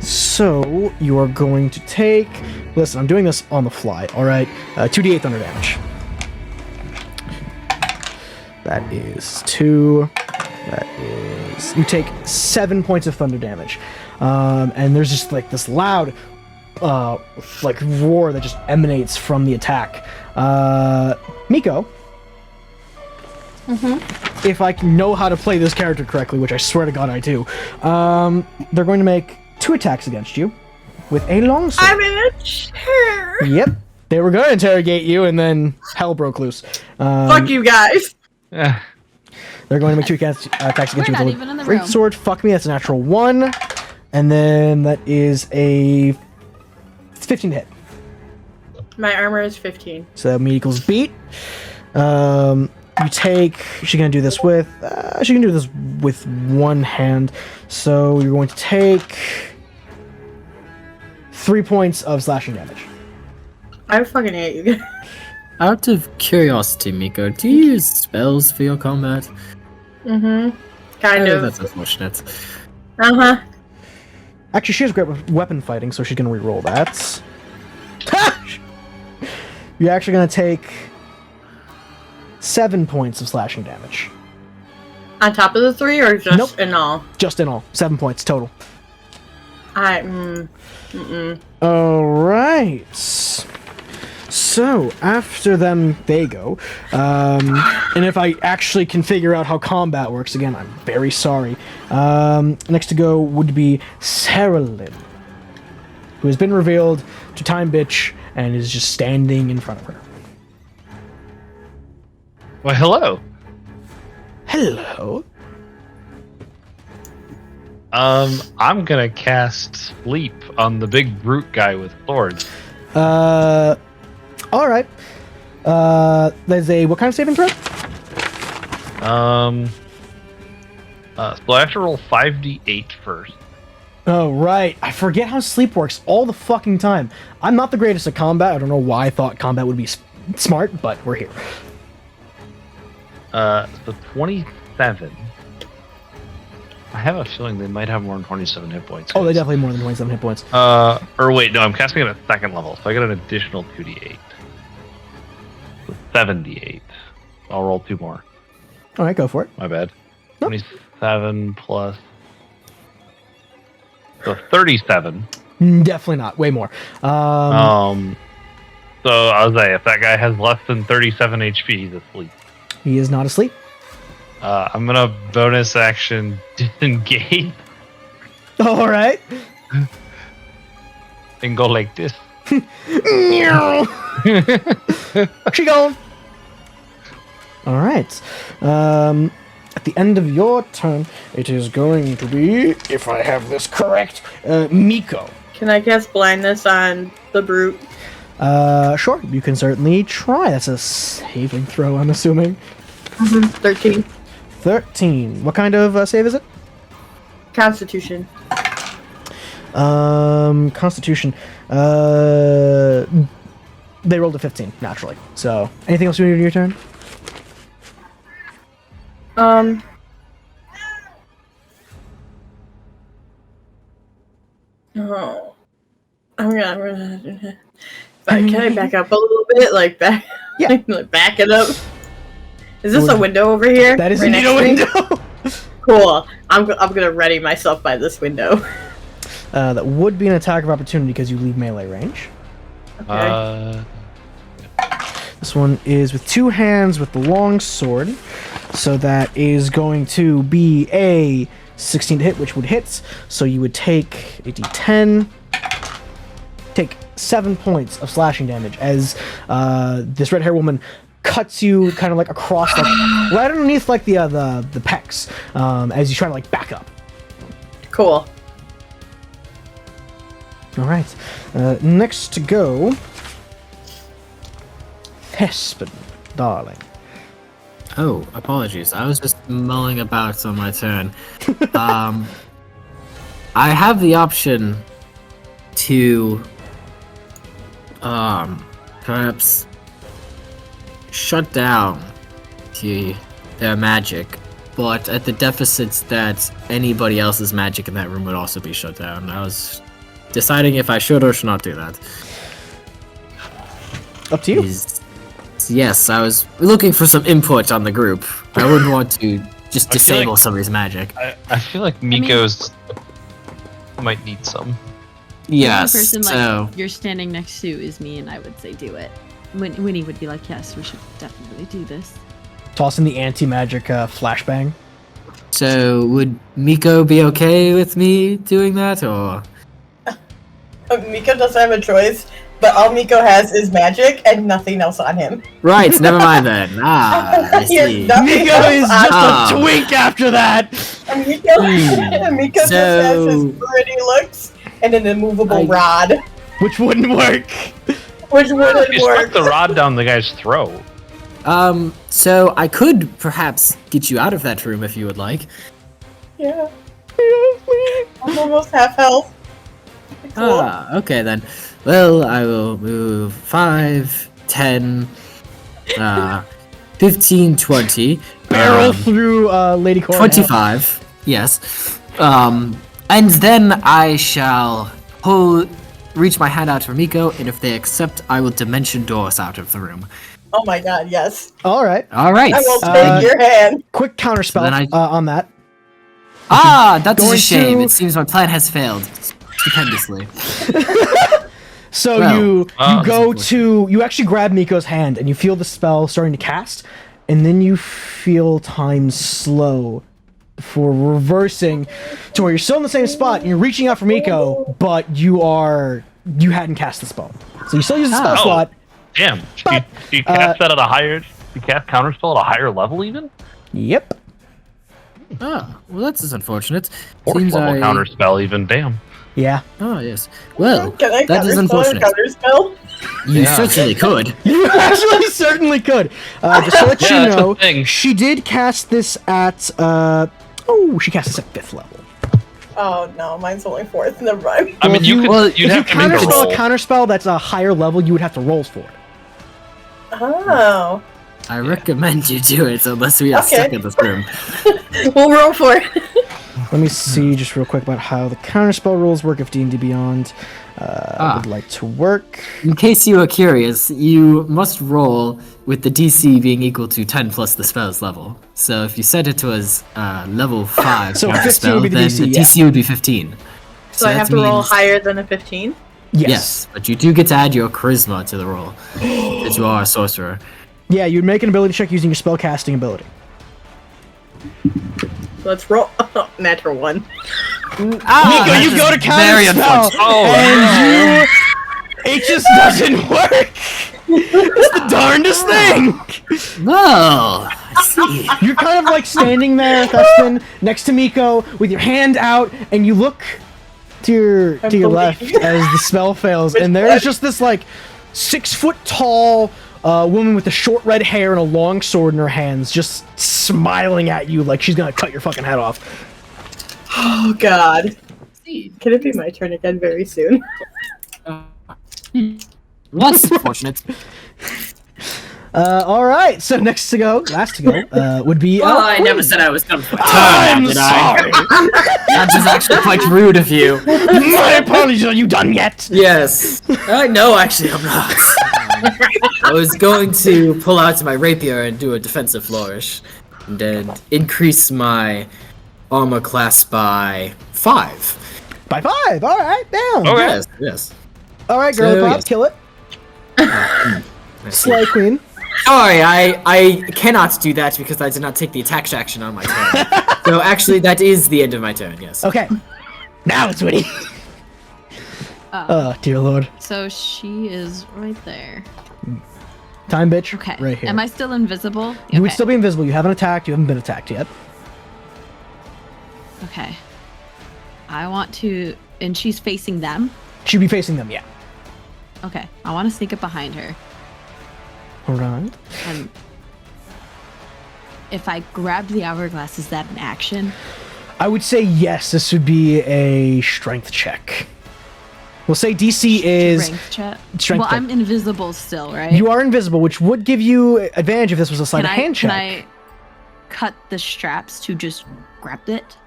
So you are going to take... Listen, I'm doing this on the fly, alright? 2d8 thunder damage. That is 2. That is... You take 7 points of thunder damage. And there's just like this loud roar that just emanates from the attack. Miko, if I know how to play this character correctly, which I swear to God I do, they're going to make 2 attacks against you with a longsword. I'm in a chair. Yep. They were going to interrogate you, and then hell broke loose. Fuck you guys. They're going to make 2 attacks against you We're not with even in the a great room. sword. Fuck me, that's a natural 1. And then that is a 15 to hit. My armor is 15. So that equals beat. You take... She's going to do this with... she can do this with one hand. So you're going to take 3 points of slashing damage. I fucking hate you. Out of curiosity, Miko, do you use spells for your combat? Kind Oh, of. that's unfortunate. Uh-huh. Actually, she has great weapon fighting, so she's going to re-roll that. You're actually going to take 7 points of slashing damage. On top of the 3 or just Nope. in all? Just in all. 7 points total. Mm-mm. Alright. So, after them, they go. And if I actually can figure out how combat works, again, I'm very sorry. Next to go would be Saralyn, who has been revealed to Time Bitch and is just standing in front of her. Well, hello. Hello. I'm gonna cast Sleep on the big brute guy with swords. Alright. There's a... What kind of saving throw? So I have to roll 5d8 first. Oh, right. I forget how sleep works all the fucking time. I'm not the greatest at combat. I don't know why I thought combat would be smart, but we're here. So 23 27. I have a feeling they might have more than 27 hit points. Oh, they definitely have more than 27 hit points. Or wait, no, I'm casting it at 2nd level, so I get an additional 2d8. So 78. I'll roll 2 more. All right, go for it. My bad. Nope. 27 plus... So 37. Definitely not. Way more. So I was like, if that guy has less than 37 HP, he's asleep. He is not asleep. I'm gonna bonus action disengage All right. and go like this. She gone. All right. At the end of your turn, it is going to be, if I have this correct, Miko. Can I cast blindness on the brute? Sure. You can certainly try. That's a saving throw, I'm assuming. 13. 13. What kind of save is it? Constitution. Constitution. They rolled a 15, naturally. So, anything else you want to do in your turn? Oh. I'm gonna can I back up a little bit? Like back Yeah. like back it up. Is this a window over here? That is right indeed a next to me? window. Cool. I'm gonna ready myself by this window. That would be an attack of opportunity because you leave melee range. Okay. This one is with 2 hands with the long sword. So that is going to be a 16 to hit, which would hit. So you would take a d10. Take 7 points of slashing damage as this red-haired woman cuts you kind of like across, like right underneath like the pecs, as you try to like back up. Cool. All right. Next to go, Hespen, darling. Oh, apologies. I was just mulling about on my turn. I have the option to perhaps shut down their magic, but at the deficits that anybody else's magic in that room would also be shut down. I was deciding if I should or should not do that. Up to you. Yes, I was looking for some input on the group. I wouldn't want to just disable somebody's magic. I feel like Miko's might need some. Yes, The person so... like you're standing next to is me, and I would say do it. Winnie would be like, yes, we should definitely do this. Toss in the anti-magic flashbang. So, would Miko be okay with me doing that, or...? Miko doesn't have a choice, but all Miko has is magic and nothing else on him. Right, never mind then. I see. Miko is just a twink after that! Miko just has his pretty looks and an immovable rod. Which wouldn't work! Which wouldn't You work. stuck the rod down the guy's throat. So I could perhaps get you out of that room if you would like. Yeah. I'm almost half health. Cool. Okay then. Well, I will move 5, 10, 15, 20. Barrel through Lady Cora. 25, yes. And then I shall reach my hand out for Miko, and if they accept, I will dimension door us out of the room. Oh my god, yes. Alright. Alright. I will take your hand. Quick counterspell on that. That's a shame. It seems my plan has failed stupendously. So you actually grab Miko's hand and you feel the spell starting to cast, and then you feel time slow before reversing to where you're still in the same spot and you're reaching out for Miko, but you hadn't cast the spell. So you still use the spell slot. Damn. Do you cast that at a higher? Do you cast counterspell at a higher level even? Yep. Oh, well that's just unfortunate. Fourth level counterspell even. Damn. Yeah. Oh yes. Well, Can I that is unfortunate. Counterspell? You certainly could. You actually certainly could. Just to let you know, she did cast this at she cast this at 5th level. Oh no, mine's only 4th. Never mind. I mean, you'd have to make a counterspell roll. a counterspell that's a higher level, you would have to roll for it. Oh. I recommend you do it unless we are stuck in this room. We'll roll for it. Let me see just real quick about how the counterspell rules work if D&D Beyond would like to work. In case you are curious, you must roll with the DC being equal to 10 plus the spell's level. So if you set it to as level 5 so counterspell, 15 would be the then DC, the DC would be 15. So I have to roll higher than a 15? Yes, but you do get to add your charisma to the roll, since you are a sorcerer. Yeah, you'd make an ability check using your spellcasting ability. Let's roll. Natural 1. Nico, you go to counterspell, and it just doesn't work. It's the darndest thing. Oh, I see. You're kind of like standing there, Thespin, next to Miko, with your hand out, and you look to your left as the spell fails, and there's just this like 6 foot tall woman with the short red hair and a long sword in her hands, just smiling at you like she's gonna cut your fucking head off. Oh god. Can it be my turn again very soon? What's fortunate? Alright, so last to go, would be... Well, I never said I was done for I'm sorry! That is actually quite rude of you. My apologies, are you done yet? Yes. No, actually, I'm not. I was going to pull out my rapier and do a defensive flourish, and then increase my armor class by 5. By 5, alright, down. Okay. Yes. Alright, girl pop, yes. kill it. Slay queen. Sorry, I cannot do that because I did not take the attack action on my turn. So actually, that is the end of my turn, yes. Okay. Now it's Winnie. Oh, dear lord. So she is right there. Time, bitch. Okay. Right here. Am I still invisible? You would still be invisible. You haven't attacked. You haven't been attacked yet. Okay. I want to... And she's facing them? She'd be facing them, yeah. Okay. I want to sneak up behind her. Alright. And if I grab the hourglass, is that an action? I would say yes. This would be a strength check. We'll say DC is... Strength check? Strength well, check. I'm invisible still, right? You are invisible, which would give you advantage if this was a sleight of hand check. Can I cut the straps to just grab it?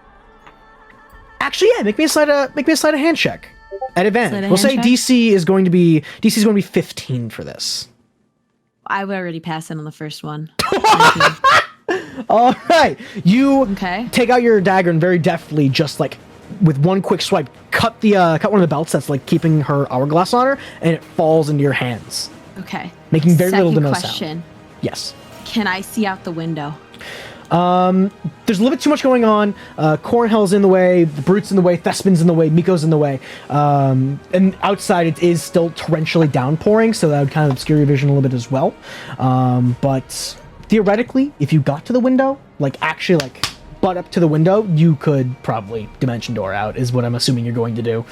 Actually, yeah. Make me a sleight of hand check. At advantage. We'll say check? DC is going to be 15 for this. I would already pass in on the first one. All right, you Okay. take out your dagger and very deftly, just like with one quick swipe, cut one of the belts that's like keeping her hourglass on her, and it falls into your hands, Okay. making very little to no question. sound. Yes. Can I see out the window? There's a little bit too much going on. Cornhell's in the way, the Brute's in the way, Thespin's in the way, Miko's in the way. And outside it is still torrentially downpouring, so that would kind of obscure your vision a little bit as well. But theoretically, if you got to the window, like actually like butt up to the window, you could probably Dimension Door out, is what I'm assuming you're going to do.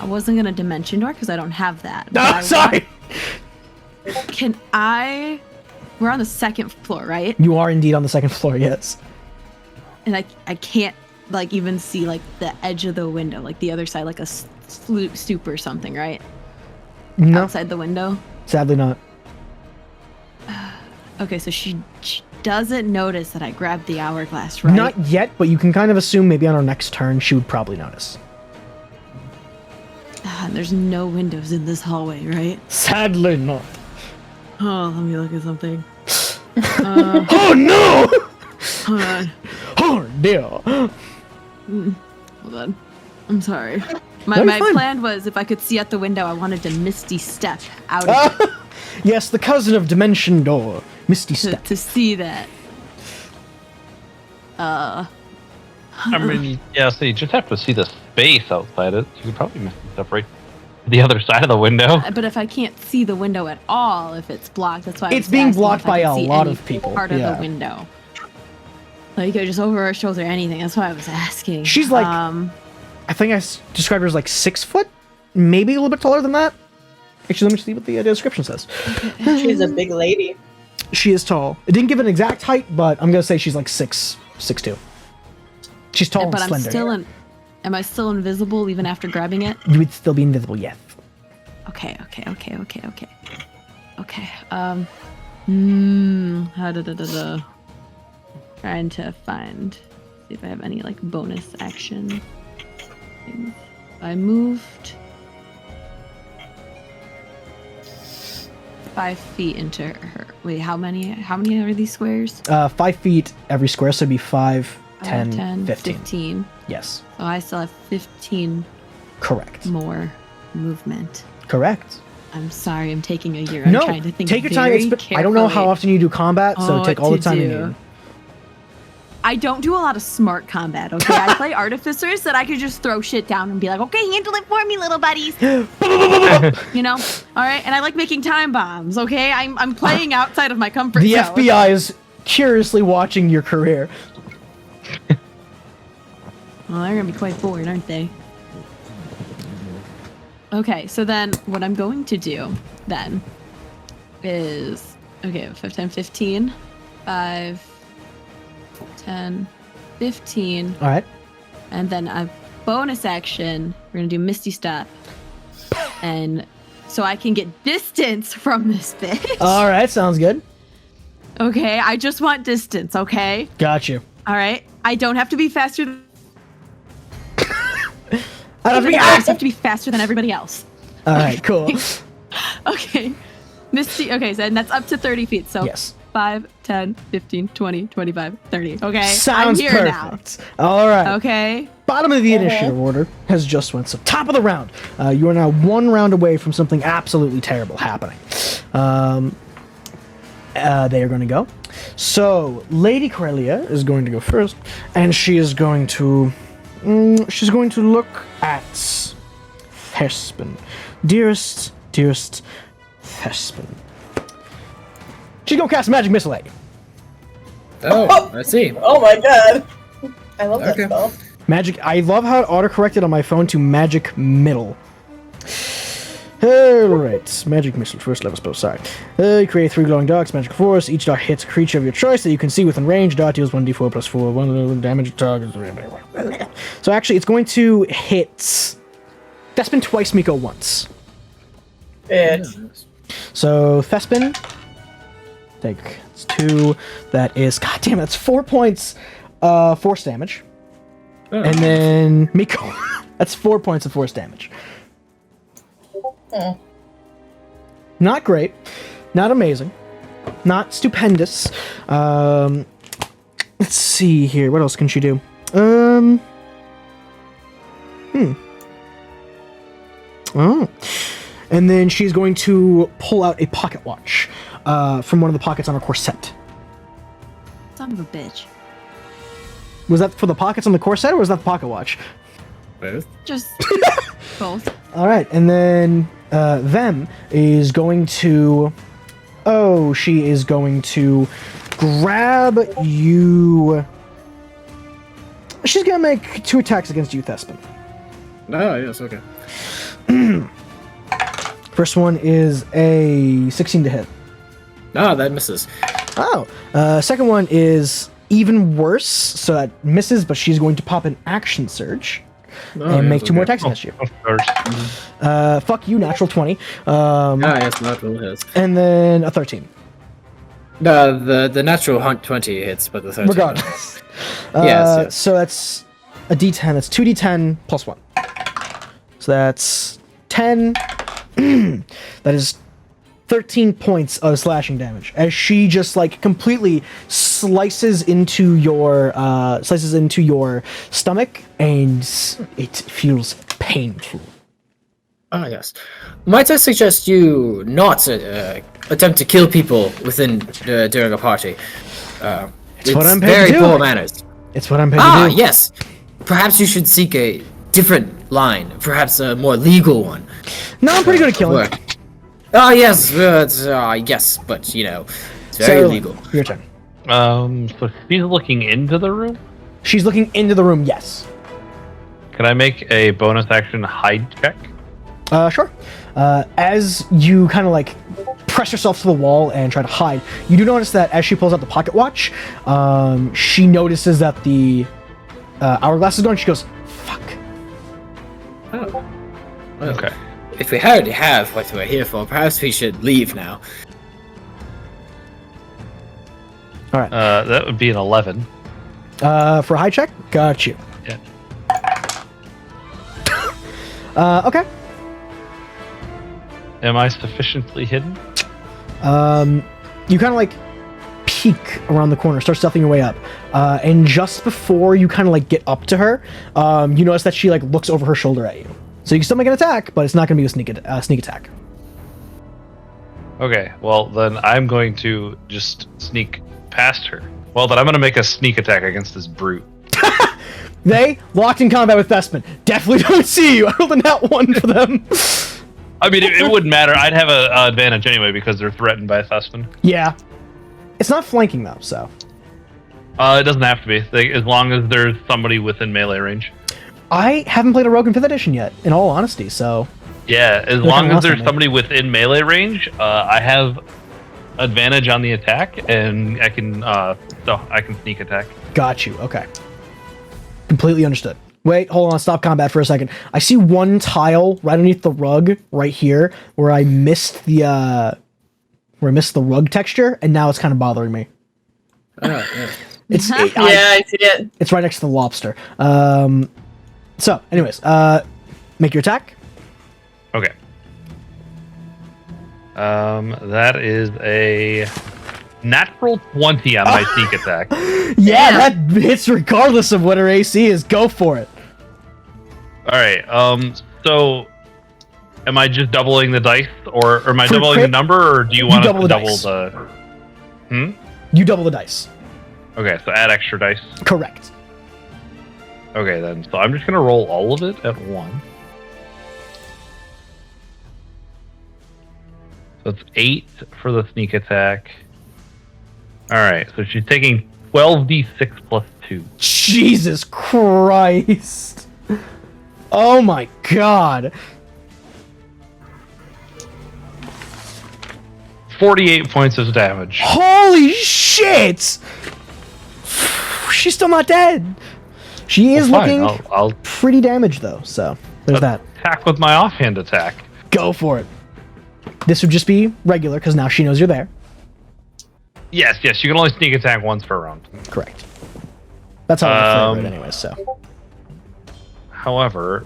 I wasn't going to Dimension Door because I don't have that. No, sorry! Can I... We're on the second floor, right? You are indeed on the second floor, yes. And I can't like even see like the edge of the window, like the other side, like a stoop or something, right? No. Outside the window? Sadly not. Okay, so she doesn't notice that I grabbed the hourglass, right? Not yet, but you can kind of assume maybe on our next turn she would probably notice. And there's no windows in this hallway, right? Sadly not. Oh, let me look at something. Oh no! Hold on. Oh dear. Hold on. I'm sorry. No, My fine. plan was if I could see out the window, I wanted to Misty Step out of it Yes, the cousin of Dimension Door, Misty Step. to see that. I mean, yeah, so you just have to see the space outside it. You could probably miss stuff right to the other side of the window. But if I can't see the window at all, if it's blocked, that's why I It's was being asking blocked if I by could a see lot any of people, Part of yeah. the window. Like, just over her shoulder or anything. That's why I was asking. She's like, I think I described her as like 6 foot, maybe a little bit taller than that. Actually, let me see what the description says. She's a big lady. She is tall. It didn't give an exact height, but I'm gonna say she's like 6'2". She's tall but and I'm slender. still am I still invisible even after grabbing it? You would still be invisible, yes. Okay. Trying to find, see if I have any like bonus action things. I moved 5 feet into her. Wait, how many are these squares? 5 feet every square, so it'd be 5, 10, 15. 15. Yes. So I still have 15. Correct. More movement. Correct. I'm sorry, I'm taking a year. I'm trying to think. Take your time. I don't know how often you do combat, so take all the time you need. I don't do a lot of smart combat, okay? I play artificers that I could just throw shit down and be like, okay, handle it for me, little buddies. You know? All right? And I like making time bombs, okay? I'm playing outside of my comfort zone. The FBI is curiously watching your career. Well, they're going to be quite bored, aren't they? Okay, so then what I'm going to do then is, okay, 5, 10, 15, 5, 10, 15. All right. And then a bonus action, we're going to do Misty Step. And so I can get distance from this bitch. All right, sounds good. Okay, I just want distance, okay? Got you. All right, I don't have to be faster than... I just have to be faster than everybody else. All right, cool. Okay. Misty, okay, so and that's up to 30 feet. So yes. 5, 10, 15, 20, 25, 30. Okay. Sounds I'm here perfect. Now. All right. Okay. Bottom of the initiative order has just went. So top of the round. You are now 1 round away from something absolutely terrible happening. They are going to go. So Lady Corellia is going to go first, and she is going to... she's going to look at Thespin. Dearest Thespin. She's going to cast Magic Missile at you. Oh, I see. Oh my god. I love that spell. Magic. I love how it auto-corrected on my phone to Magic Middle. Alright, Magic Missile, first level spell, sorry. You create 3 glowing dots, magic force. Each dot hits a creature of your choice that you can see within range. Dot deals 1d4 plus 4, 1 damage target. So actually, it's going to hit Thespin twice, Miko once. So Thespin, take 2. That is, god damn, that's 4 points force damage. Oh. And then Miko, that's 4 points of force damage. Not great, not amazing, not stupendous. Let's see here. What else can she do? Oh. And then she's going to pull out a pocket watch from one of the pockets on her corset. Son of a bitch. Was that for the pockets on the corset, or was that the pocket watch? Both. Just both. All right, and then Them is going to... Oh, she is going to grab you... She's going to make 2 attacks against you, Thespin. Oh, yes, okay. First one is a 16 to hit. Ah, that misses. Oh. Second one is even worse, so that misses, but she's going to pop an action surge. And make 2 more attacks against you. Of course. Fuck you, natural 20. Yes, natural hits. And then a 13. The natural 20 hits, but the 13. Regardless. Yes. So that's a d10. That's 2d10 plus 1. So that's 10. That is 13 points of slashing damage as she just like completely slices into your stomach, and it feels painful. Ah, yes. Might I suggest you not attempt to kill people during a party? It's what I'm paid very to do. poor manners. It's what I'm paid to do. Ah, yes. Perhaps you should seek a different line, perhaps a more legal one. No, I'm pretty good at killing. Ah, yes, yes, but you know, it's very illegal. Your turn. So she's looking into the room? She's looking into the room, yes. Can I make a bonus action hide check? Sure. As you kind of like press yourself to the wall and try to hide, you do notice that as she pulls out the pocket watch, she notices that the hourglass is gone. She goes, fuck. Oh. Well, okay. If we already have what we're here for, perhaps we should leave now. All right. That would be an 11. For a high check? Got you. Yeah. Okay. Am I sufficiently hidden? You kind of like peek around the corner, start stuffing your way up, and just before you kind of like get up to her, you notice that she like looks over her shoulder at you. So you can still make an attack, but it's not going to be a sneak attack. Okay, well then I'm going to just sneak past her. Well, then I'm going to make a sneak attack against this brute. They, locked in combat with Thespin, definitely don't see you. I rolled a nat 1 for them. I mean, it wouldn't matter. I'd have an advantage anyway because they're threatened by Thespin. Yeah. It's not flanking though, so. It doesn't have to be, as long as there's somebody within melee range. I haven't played a rogue in 5th edition yet, in all honesty, so. Yeah, as long as there's somebody within melee range, I have advantage on the attack, and I can sneak attack. Got you. Okay. Completely understood. Wait, hold on. Stop combat for a second. I see one tile right underneath the rug right here where I missed the rug texture, and now it's kind of bothering me. Yeah. It's I see it. It's right next to the lobster. So, anyways, make your attack. Okay. That is a natural 20 on my sneak attack. Yeah, that hits regardless of what her AC is. Go for it. All right. So, am I just doubling the dice, or am I doubling the number, or do you want to double the? You double the dice. Okay, so add extra dice. Correct. Okay, then. So I'm just gonna roll all of it at 1. So it's 8 for the sneak attack. All right, so she's taking 12d6 plus 2. Jesus Christ! Oh my God! 48 points of damage. Holy shit! She's still not dead. She is looking I'll pretty damaged though, so there's that. Attack with my offhand attack. Go for it. This would just be regular because now she knows you're there. Yes, you can only sneak attack once per round. Correct. That's how I flavor it anyway, so. However,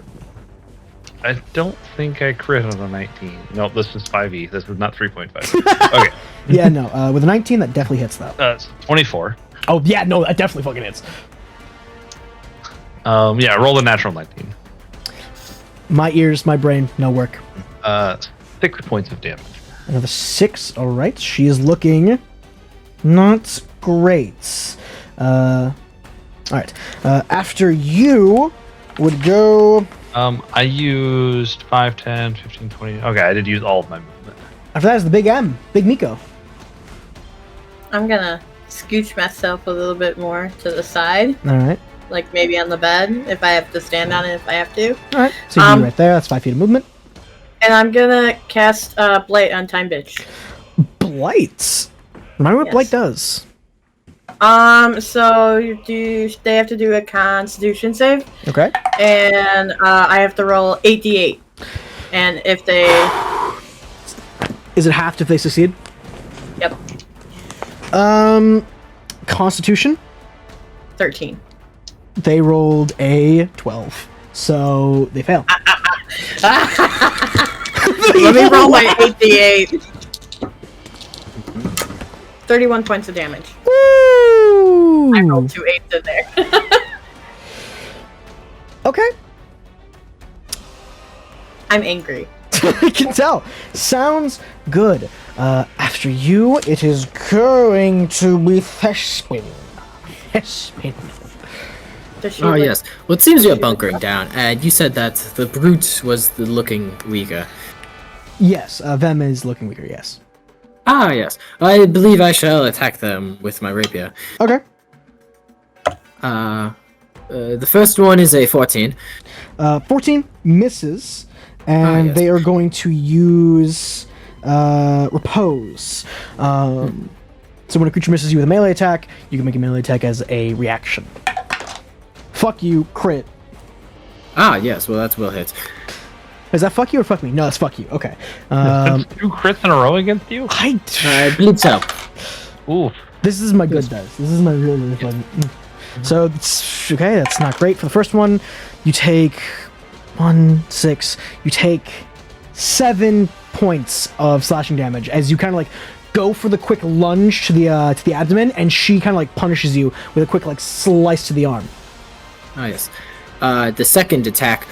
I don't think I crit on a 19. Nope, this is 5e. This is not 3.5. Okay. Yeah, no. With a 19, that definitely hits though. It's 24. Oh yeah, no, that definitely fucking hits. Yeah, roll a natural 19. My ears, my brain, no work. 6 points of damage. Another 6. All right, she is looking not great. All right. After you would go. I used 5, 10, 15, 20. Okay, I did use all of my movement. After that is the big M, Big Miko. I'm gonna scooch myself a little bit more to the side. All right. Like maybe on the bed if I have to stand on it if I have to. All right. So you can be right there. That's 5 feet of movement. And I'm gonna cast Blight on Time Bitch. Blight? Remind me what Blight does. So they have to do a Constitution save. Okay. And I have to roll 8d8. And if they... Is it halved if they succeed? Yep. Constitution? 13. They rolled a 12. So they fail. Let me roll my 8d8. 31 points of damage. Woo! I rolled 2 8s in there. Okay. I'm angry. I can tell. Sounds good. After you, it is going to be Thespin. Thespin. Oh, yes. Well, it seems you're bunkering down, and you said that the brute was looking weaker. Yes, Vem is looking weaker, yes. Ah, yes. I believe I shall attack them with my rapier. Okay. The first one is a 14. 14 misses, and they are going to use Repose. So when a creature misses you with a melee attack, you can make a melee attack as a reaction. Fuck you, crit. Ah, yes, well, that will hit. Is that fuck you or fuck me? No, it's fuck you. Okay. That's 2 crits in a row against you? I believe so. Oof. This is my good dice. This is my really fun. So, okay, that's not great. For the first one, you take 6. You take 7 points of slashing damage as you kind of like go for the quick lunge to the abdomen, and she kind of like punishes you with a quick like slice to the arm. Oh, yes. The second attack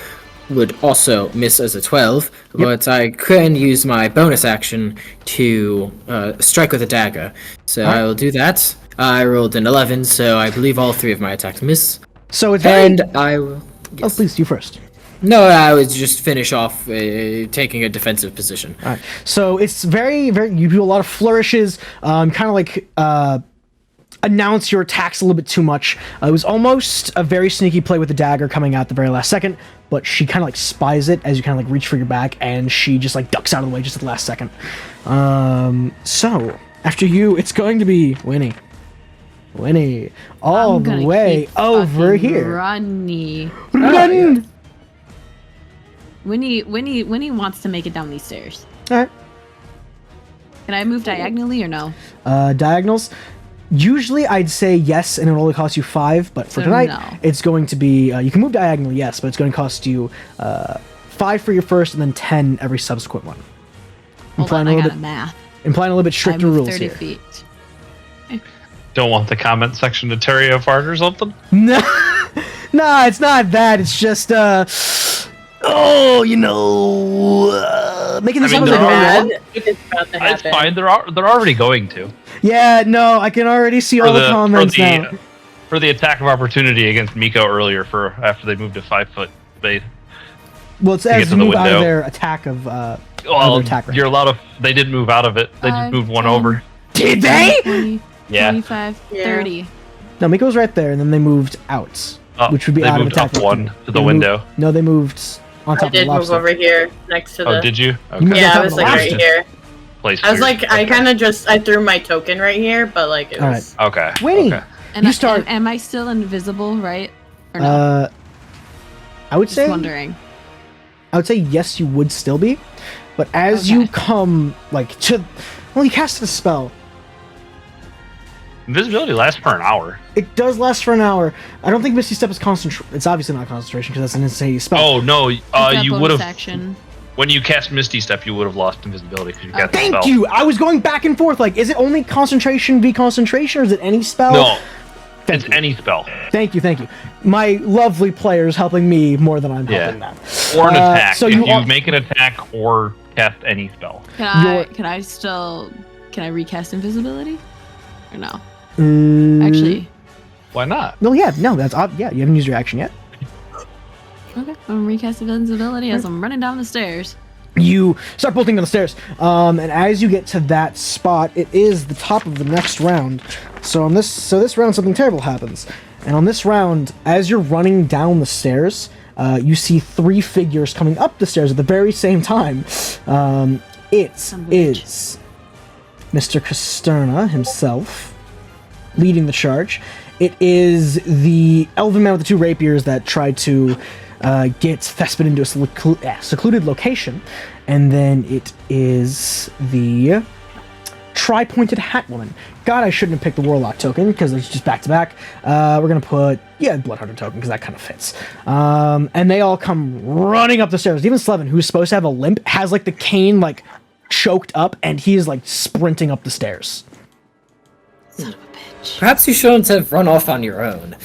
would also miss as a 12, but I can use my bonus action to strike with a dagger. So I will do that. I rolled an 11, so I believe all 3 of my attacks miss. So it's and I will. Yes. Oh, please, you first. No, I would just finish off taking a defensive position. All right. So it's very, very. You do a lot of flourishes, kind of like announce your attacks a little bit too much. It was almost a very sneaky play with the dagger coming out the very last second, but she kind of like spies it as you kind of like reach for your back, and she just like ducks out of the way just at the last second. So after you, it's going to be Winnie, all the way over here. Run! Winnie wants to make it down these stairs. All right. Can I move diagonally or no? Diagonals. Usually I'd say yes, and it will only cost you 5, but for tonight, it's going to be, you can move diagonally, yes, but it's going to cost you 5 for your first, and then 10 every subsequent one. Hold on, I got math. Implying a little bit stricter rules 30 here. feet. Don't want the comment section to tear you apart or something? No, it's not that, it's just, making this sound like bad. It's about to happen. It's fine, they're already going to. Yeah, no, I can already see all the comments now. For the attack of opportunity against Miko earlier after they moved to 5 foot base. Well, it's as you move out of their attack of you're allowed to. They didn't move out of it. They just moved one over. Did they? 20, yeah. 25, 30. No, Miko's right there, and then they moved out, which would be out of attack. They moved up one to the window. No, they moved on top of the lobster. I did move over here next to the... Oh, did you? Okay. Yeah, I was like right here. Place I was like, I kind of just, I threw my token right here, but like it was... All right. Okay. Winnie, and you start... Am I still invisible, right? Or no? I would say... Just wondering. I would say yes, you would still be, but as you come, like, to... Well, you casted a spell. Invisibility lasts for an hour. It does last for an hour. I don't think Misty Step is concentration. It's obviously not concentration because that's an insane spell. Oh no! You would have. Action. When you cast Misty Step, you would have lost invisibility because you got the spell. Thank you. I was going back and forth. Like, is it only concentration v concentration, or is it any spell? No, it's any spell. Thank you. My lovely players helping me more than I'm helping them. Or an attack. So if you make an attack or cast any spell. Can I recast invisibility? Or no? Actually. Why not? No, yeah, that's you haven't used your action yet. Okay, I'm gonna recast invisibility as I'm running down the stairs. You start bolting down the stairs, and as you get to that spot, it is the top of the next round. So this round, something terrible happens, and on this round, as you're running down the stairs, you see 3 figures coming up the stairs at the very same time. It is Mr. Casterna himself leading the charge. It is the elven man with the 2 rapiers that tried to get Thespin into a secluded location, and then it is the tri-pointed hat woman. God, I shouldn't have picked the warlock token because it's just back to back. We're gonna put bloodhunter token because that kind of fits. And they all come running up the stairs. Even Slevin, who's supposed to have a limp, has like the cane like choked up, and he is like sprinting up the stairs. Son of a bitch. Perhaps you shouldn't have run off on your own.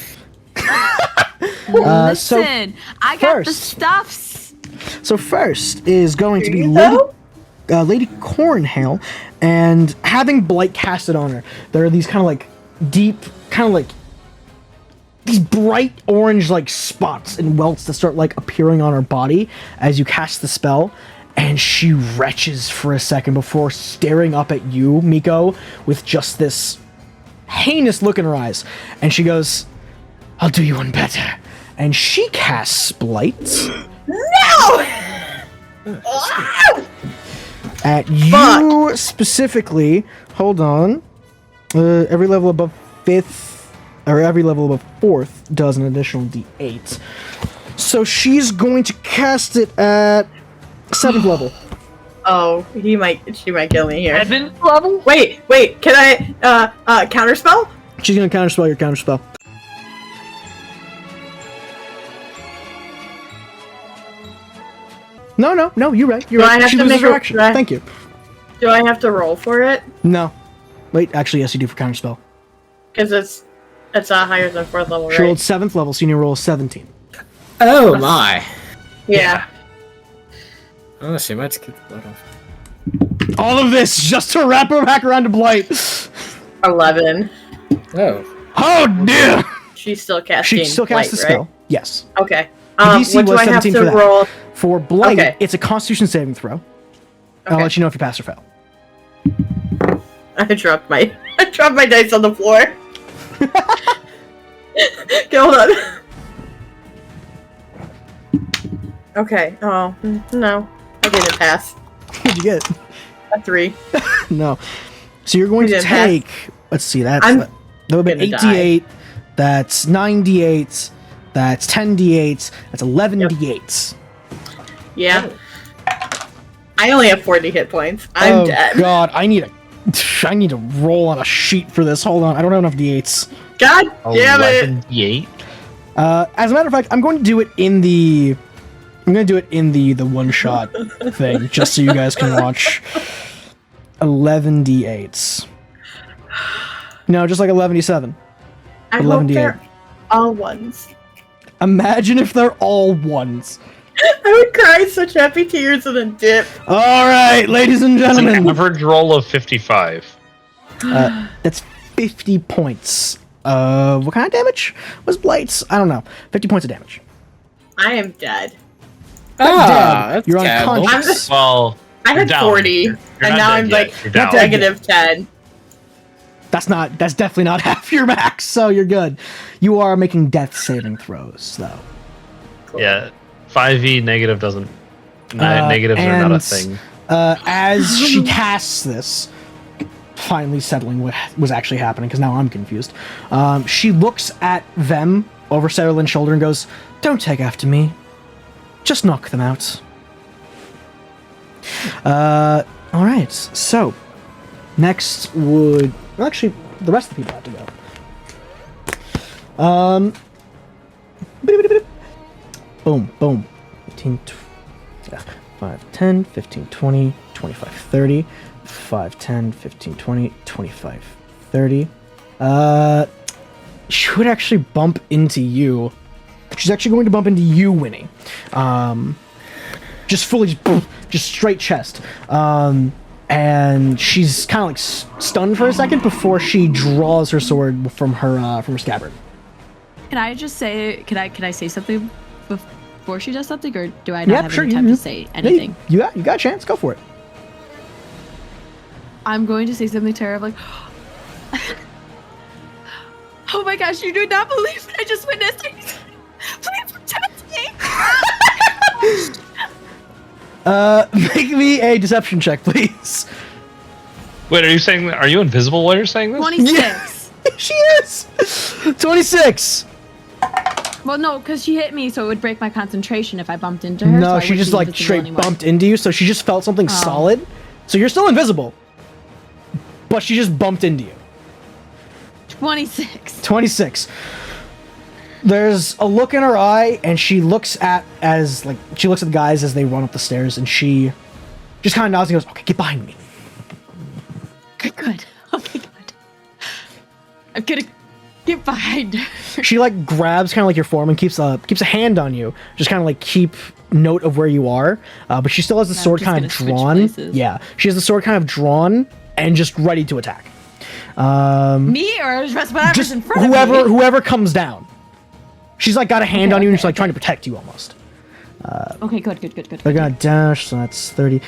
Listen, I got the stuffs. So first is going to be Lady Cornhale, and having Blight casted on her, there are these kind of like deep, kind of like these bright orange like spots and welts that start like appearing on her body as you cast the spell, and she retches for a second before staring up at you, Miko, with just this heinous look in her eyes, and she goes, "I'll do you one better." And she casts Blight. No! At you specifically. Hold on. Every level above 5th, or every level above 4th does an additional D8. So she's going to cast it at 7th level. Oh, she might kill me here. Admin level? Wait, can I counterspell? She's gonna counterspell your counterspell. No, you're right. You're Do right. I have She to loses make her a action. do I- Thank you. Do I have to roll for it? No. Wait, actually, yes, you do for counterspell. Because it's higher than 4th level, right? She rolled 7th level, so you need to roll 17. Oh my. Yeah. Oh, she might keep the blood off. All of this just to wrap her back around to Blight. 11. Oh. Oh dear! She's still casting. She still casts the Blight, spell. right? Yes. Okay. The DC what do was I have 17 to for that. roll? For Blight, Okay. it's a Constitution saving throw. I'll Okay. let you know if you pass or fail. I dropped my dice on the floor. Okay, hold on. Okay. Oh no, I didn't pass. What'd you get? A 3. No. So you're going You to didn't pass. take. Let's see. That would have been gonna 8d8. That's 9d8. That's 10d8. That's 11d8. Yeah. I only have 40 hit points. I'm dead. God, I need to roll on a sheet for this. Hold on, I don't have enough d8s. God damn it! 11d8? As a matter of fact, I'm going to do it in the. I'm going to do it in the one shot thing, just so you guys can watch. 11d8s. No, just like 11d7. I hope 11d8. they're all ones. Imagine if they're all ones. I would cry such happy tears and then dip. All right, ladies and It's an gentlemen. average roll of 55. That's 50 points. What kind of damage was Blight's? I don't know. 50 points of damage. I am dead. Dead. You're unconscious. Well, I you're had down. 40, You're and not now dead I'm yet. like You're down. negative 10. That's definitely not half your max, so you're good. You are making death saving throws, though. Yeah, 5e negative doesn't. Negatives are not a thing. As she casts this, finally settling what was actually happening, because now I'm confused. She looks at them over Sarah Lynn's shoulder and goes, "Don't take after me. Just knock them out." Alright, so next would actually the rest of the people have to go. Boom. 15, 5, 10, 15, 20, 25, 30. 5, 10, 15, 20, 25, 30. She would actually bump into you. She's actually going to bump into you, Winnie. Just fully, just straight chest. And she's kind of like stunned for a second before she draws her sword from her scabbard. Can I just say? Can I say something before she does something, or do I not have any time to say anything? Yeah, you got a chance. Go for it. I'm going to say something terrible, like, "Oh my gosh, you do not believe what I just witnessed! Please protect me!" Make me a deception check, please. Wait, are you invisible while you're saying this? 26. She is. 26. Well, no, because she hit me, so it would break my concentration if I bumped into her. No, so I she wouldn't just be like invisible straight anymore. bumped into you, so she just felt something solid. So you're still invisible, but she just bumped into you. 26. 26. There's a look in her eye, and she looks at the guys as they run up the stairs, and she just kind of nods and goes, "Okay, get behind me." Good. Oh my god. I'm gonna get behind her. She like grabs kind of like your form and keeps a hand on you, just kind of like keep note of where you are. But she still has the sword kind of drawn. Yeah, she has the sword kind of drawn and just ready to attack. Me or whatever's Just in front of me? whoever comes down. She's like got a hand on you and she's like trying to protect you almost. Okay, good. They're gonna dash, so that's 30,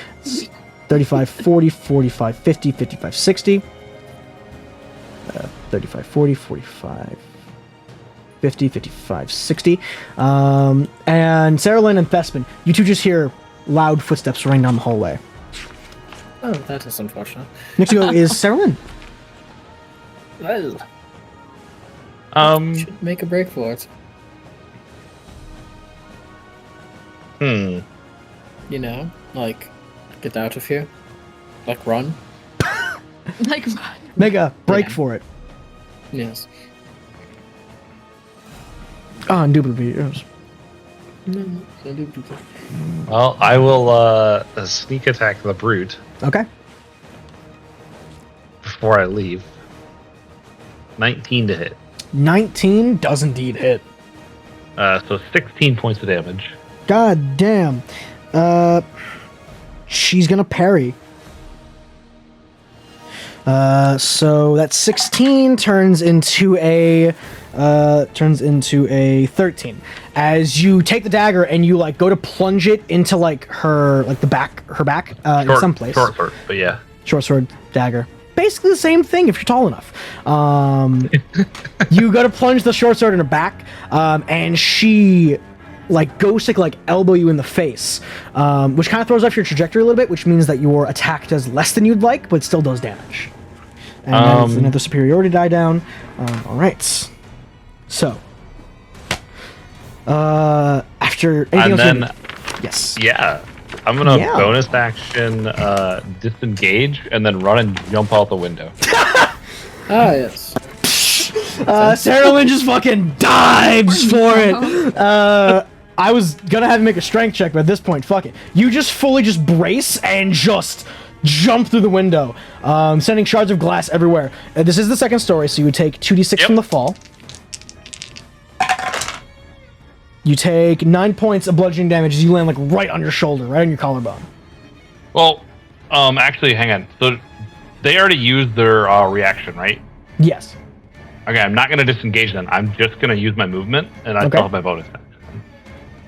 35, 40, 45, 50, 55, 60. 35, 40, 45, 50, 55, 60. And Sarah Lynn and Thespin, you two just hear loud footsteps running down the hallway. Oh, that is unfortunate. Next to go is Sarah Lynn. Well, should make a break for it. You know, like get out of here. Like run. Like, Make a break for it. Yes. Oh, indubitably, yes. Well, I will sneak attack the brute. Okay. Before I leave. 19 to hit. 19 does indeed hit. So 16 points of damage. God damn. She's gonna parry. So that 16 turns into a 13. As you take the dagger and you like go to plunge it into like her back in some place. Short sword, but yeah. Short sword, dagger. Basically the same thing if you're tall enough. You go to plunge the short sword in her back, and she like goes to like elbow you in the face, which kind of throws off your trajectory a little bit, which means that your attack does less than you'd like, but still does damage. And that is another superiority die down. All right. So, after anything and else, yes. Yeah, I'm gonna bonus action disengage and then run and jump out the window. Yes. Sarah Lynn just fucking dives for it. I was gonna have him make a strength check, but at this point, fuck it. You just fully just brace and just jump through the window, sending shards of glass everywhere. This is the second story, so you would take 2d6 from the fall. You take 9 points of bludgeoning damage as you land like right on your shoulder, right on your collarbone. Well, actually, hang on. So they already used their reaction, right? Yes. Okay, I'm not gonna disengage then. I'm just gonna use my movement, and I still have my bonus action.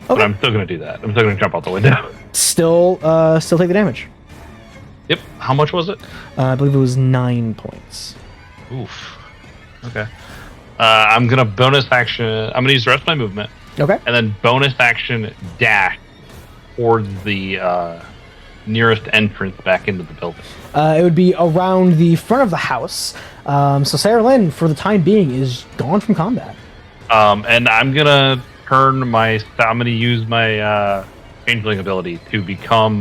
But I'm still gonna do that. I'm still gonna jump out the window. Still take the damage. Yep. How much was it? I believe it was 9 points. Oof. Okay. I'm gonna bonus action. I'm gonna use the rest of my movement. Okay. And then bonus action dash towards the nearest entrance back into the building. It would be around the front of the house. So Sarah Lynn, for the time being, is gone from combat. And I'm gonna use my changeling ability to become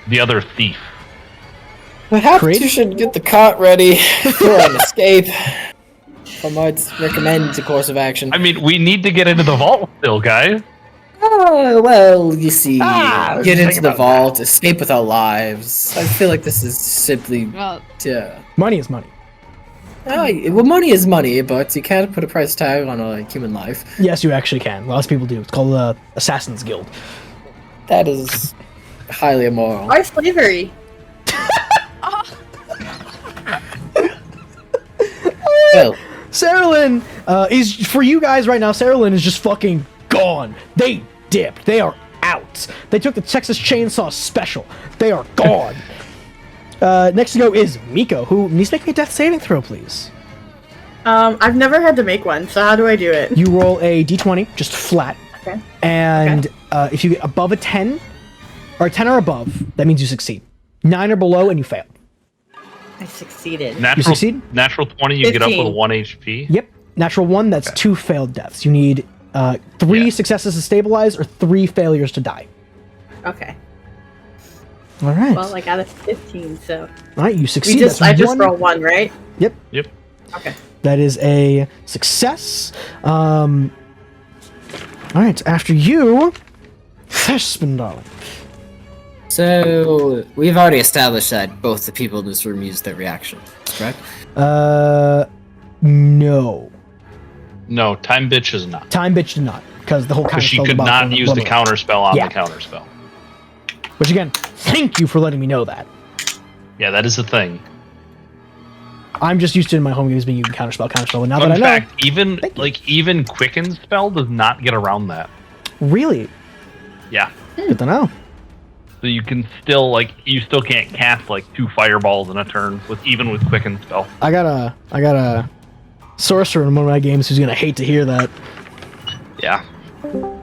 the other thief. Perhaps you should get the cart ready for an escape. I might recommend a course of action. I mean, we need to get into the vault still, guys. Oh, well, you see, get into the vault, escape with our lives. I feel like this is simply... Money is money. Well, money is money, but you can't put a price tag on a human life. Yes, you actually can. Lots of people do. It's called the Assassin's Guild. That is highly immoral. Why slavery? Well... Sarah Lynn is, for you guys right now, Sarah Lynn is just fucking gone. They dipped. They are out. They took the Texas Chainsaw Special. They are gone. Next to go is Miko, who needs to make me a death saving throw, please. I've never had to make one, so how do I do it? You roll a d20, just flat. Okay. And if you get above a 10, or a 10 or above, that means you succeed. 9 or below, and you fail. I succeeded. You succeed? Natural 20, you 15. Get up with 1 HP. Yep. Natural 1, that's 2 failed deaths. You need 3 successes to stabilize or 3 failures to die. Okay. All right. Well, I got a 15, so... All right, you succeed. I just roll 1, right? Yep. Okay. That is a success. All right, after you... Thespin, darling. So, we've already established that both the people in this room used their reaction, correct? No. No, Time Bitch is not. Time Bitch did not, because the whole counter spell... Because she could not use the counter spell on the counter spell. Which again, thank you for letting me know that. Yeah, that is the thing. I'm just used to in my home games being you can counterspell, and now Fun that I know... fact, even Quicken spell does not get around that. Really? Yeah. Good to know. So you can still you still can't cast 2 fireballs in a turn even with Quicken spell. I got a sorcerer in one of my games who's gonna hate to hear that. Yeah. Oh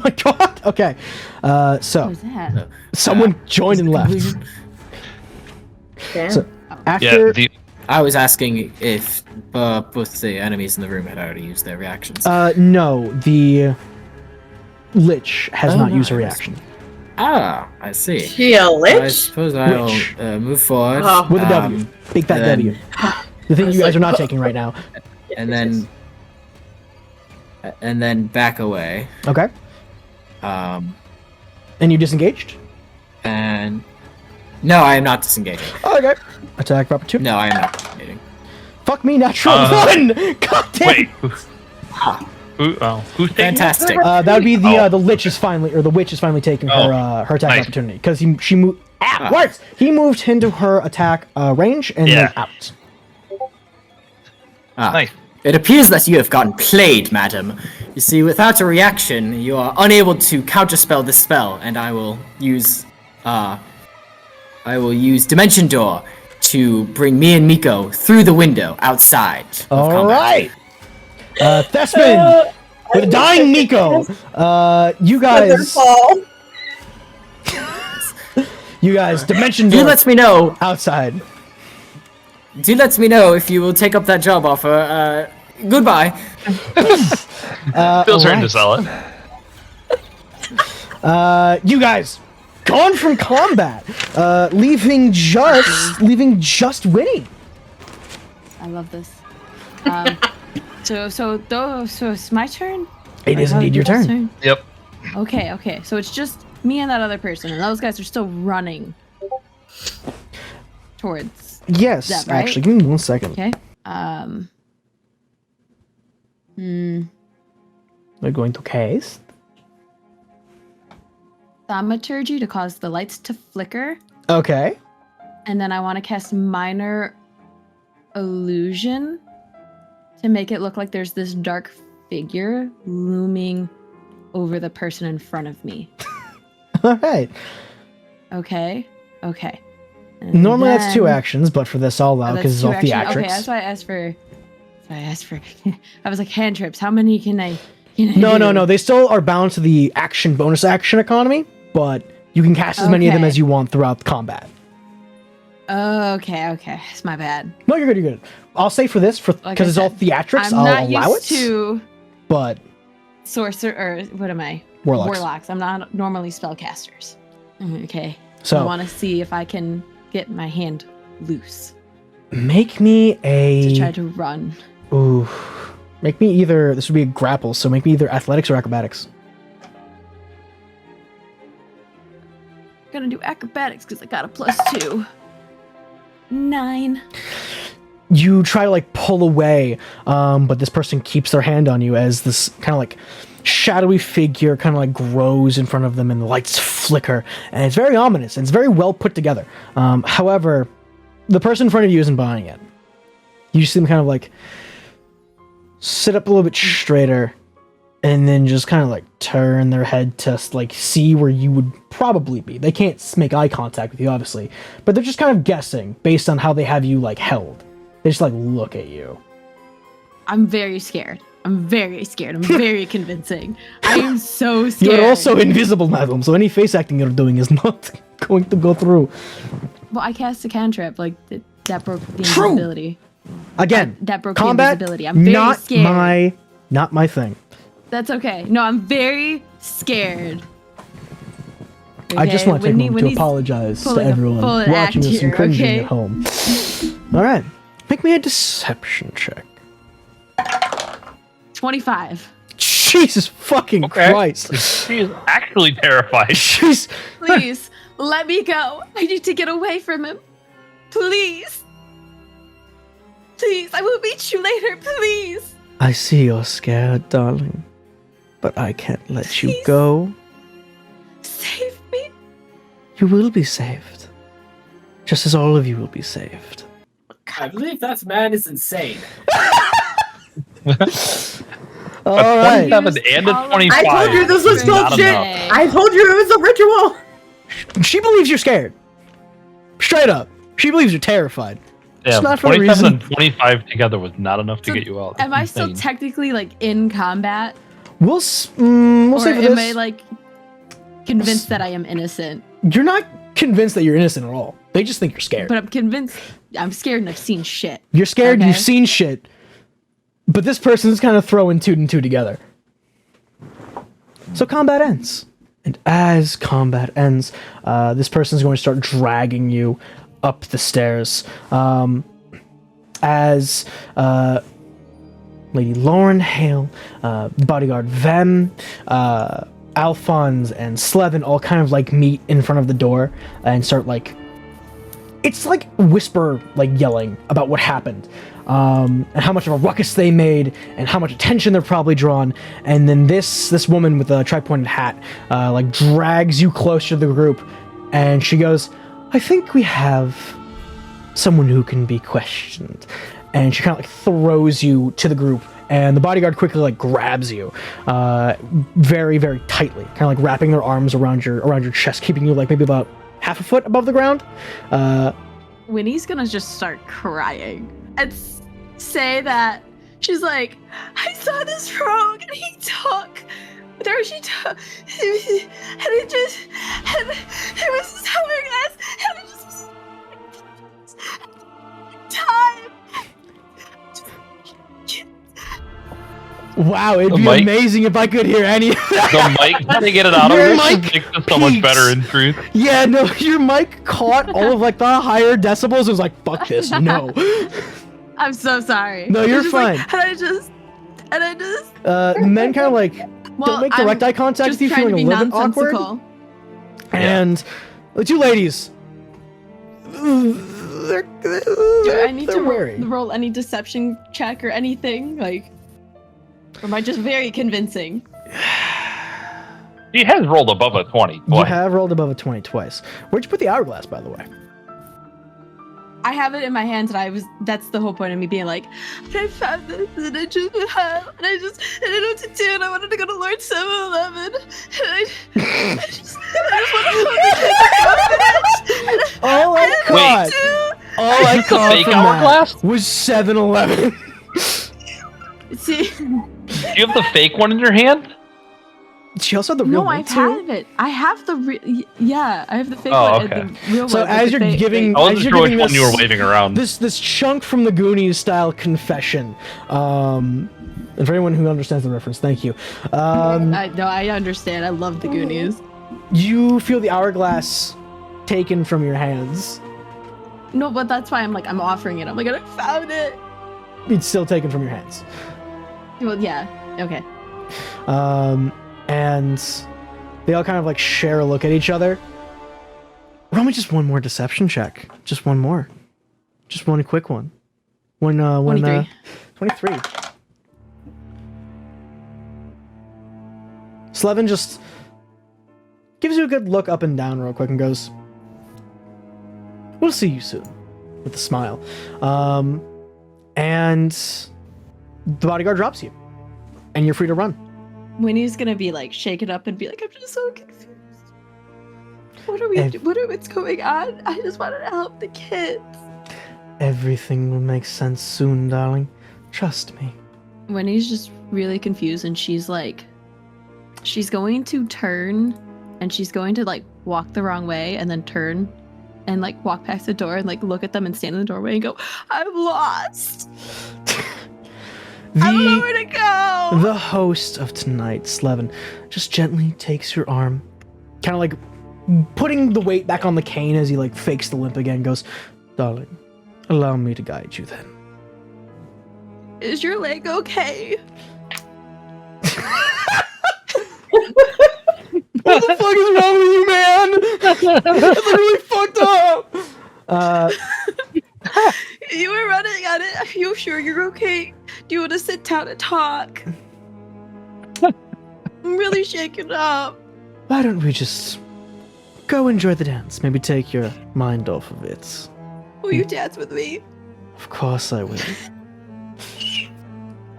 my god. Okay. So what was that? Someone joined and left. Damn. So after I was asking if both the enemies in the room had already used their reactions. No, the Lich has not used a reaction. I see. She a lich? I suppose I'll move forward. With a W. Big fat W. The thing you guys are not taking right now. And then back away. Okay. And you disengaged? And no, I am not disengaging. Okay. Attack of opportunity. No, I am not disengaging. Fuck me, natural one! God damn! Wait. Who's taking Fantastic. That would be the lich is finally, or the witch is finally taking her attack Nice. opportunity because she moved. Worse. He moved into her attack range and then out. Nice. It appears that you have gotten played, madam. You see, without a reaction, you are unable to counterspell this spell, and I will use Dimension Door to bring me and Miko through the window outside. All right. Thespin with a dying Miko. You guys. You guys, Dimension Door. Do let me know. Outside. Do let me know if you will take up that job offer. Goodbye. Phil's trying to sell it. You guys, gone from combat, leaving just Winnie. I love this. So it's my turn? It is indeed your turn. Yep. Okay. So it's just me and that other person, and those guys are still running towards. Yes, that, right? actually, give me 1 second. Okay. We're going to cast Thaumaturgy to cause the lights to flicker, Okay. and then I want to cast Minor Illusion to make it look like there's this dark figure looming over the person in front of me. All right. Okay. And Normally that's 2 then- actions, but for this I'll allow because it's all that's 2 actions. theatrics. Okay, that's why I asked for. I was like, hand trips. How many can I? No. They still are bound to the action bonus action economy, but you can cast as many of them Okay. as you want throughout the combat. Okay. It's my bad. No, you're good. I'll say for this, because Like I it's all said, theatrics, I'm I'll not allow used it. to But sorcerer, or what am I? Warlocks. I'm not normally spellcasters. Okay. So I want to see if I can get my hand loose make me to try a. to run. Ooh. Make me either. This would be a grapple, so make me either athletics or acrobatics. I'm gonna do acrobatics because I got a +2. 9. You try to pull away, but this person keeps their hand on you as this kind of shadowy figure kind of grows in front of them and the lights flicker, and it's very ominous and it's very well put together. However, the person in front of you isn't buying it. You see them kind of sit up a little bit straighter and then just kind of turn their head to see where you would probably be. They can't make eye contact with you, obviously, but they're just kind of guessing based on how they have you held. They just look at you. I'm very scared. I'm very convincing. I am so scared. You're also invisible, madam, so any face acting you're doing is not going to go through. Well, I cast a cantrip, that broke the invisibility. Again, That broke combat, the invisibility. I'm very scared. Not my thing. That's okay. No, I'm very scared. I just want to take a moment to he's apologize to pulling a everyone full watching act this and here, cringing okay? at home. All right, make me a deception check. 25. Jesus fucking Christ! She is actually terrified. She's Please, let me go. I need to get away from him. Please. Please, I will meet you later. Please. I see you're scared, darling, but I can't let you Please. go. Save me. You will be saved, just as all of you will be saved. I believe that man is insane. All right. 27 and a 25. I told you this was Not bullshit. enough. I told you it was a ritual. She believes you're scared. Straight up, she believes you're terrified. Yeah, It's not for a 27 reason. and 25 together was not enough to So get you out. Am I still Insane. technically Mm, in combat? We'll Or say for am this. I convinced that I am innocent? You're not convinced that you're innocent at all. They just think you're scared. But I'm convinced. I'm scared and I've seen shit. You're scared. Okay. You've seen shit. But this person's kind of throwing 2 and 2 together. So combat ends. And as combat ends, this person is going to start dragging you up the stairs. As Lady Lauren Hale, bodyguard Vem, Alphonse, and Slevin all kind of like meet in front of the door and start like, it's like whisper, like yelling about what happened, and how much of a ruckus they made, and how much attention they're probably drawn. And then this woman with a tri-pointed hat, like drags you closer to the group, and she goes, "I think we have someone who can be questioned." And she kind of like throws you to the group, and the bodyguard quickly like grabs you, very, very tightly, kind of like wrapping their arms around your chest, keeping you like maybe about half a foot above the ground. Winnie's gonna just start crying and say that she's like, "I saw this rogue and he took. There she took, and it was so nice, and it just time." Wow, it'd be amazing if I could hear any of that. The mic, how they get it out of this makes it so much better in truth. Yeah, no, your mic caught all of like the higher decibels. It was like, fuck this, no. I'm so sorry. No, you're fine. Like, and I just. Men kind of like don't make direct eye contact with you, feeling a little bit awkward. And the two ladies, do I need to roll any deception check or anything? Like, or am I just very convincing? He has rolled above a 20 twice. You have rolled above a 20 twice. Where'd you put the hourglass, by the way? I have it in my hands, and that's the whole point of me being like, I found this, and I didn't know what to do, and I wanted to go to Lord 7-Eleven, and I just want to hold the All I caught fake from hourglass that was 7-Eleven. See? Do you have the fake one in your hand? She also had the real one, I have it. I have the I have the fake one. Okay. The real so one. as you're giving, I wasn't sure which one you were waving around. This chunk from the Goonies style confession. And for anyone who understands the reference, thank you. I understand. I love the Goonies. You feel the hourglass taken from your hands. No, but that's why I'm offering it. I'm like, I found it. It's still taken from your hands. Well, yeah. Okay. And they all kind of like share a look at each other. Roll me just one more deception check. Just one more. Just one quick one. 23. 23. Slevin just gives you a good look up and down real quick and goes, "We'll see you soon," with a smile. And the bodyguard drops you, and you're free to run. Winnie's gonna be like shaken up and be like, "I'm just so confused. What's going on? I just wanted to help the kids." Everything will make sense soon, darling. Trust me. Winnie's just really confused, and she's like, she's going to turn, and she's going to like walk the wrong way, and then turn, and like walk past the door, and like look at them and stand in the doorway and go, "I'm lost. I don't know where to go." The host of tonight, Slevin, just gently takes your arm, kind of like putting the weight back on the cane as he like fakes the limp again, goes, "Darling, allow me to guide you then." Is your leg okay? What the fuck is wrong with you, man? That's really fucked up. You were running at it. Are you sure you're okay? Do you want to sit down and talk? I'm really shaken up. Why don't we just go enjoy the dance? Maybe take your mind off of it. Will you dance with me? Of course I will.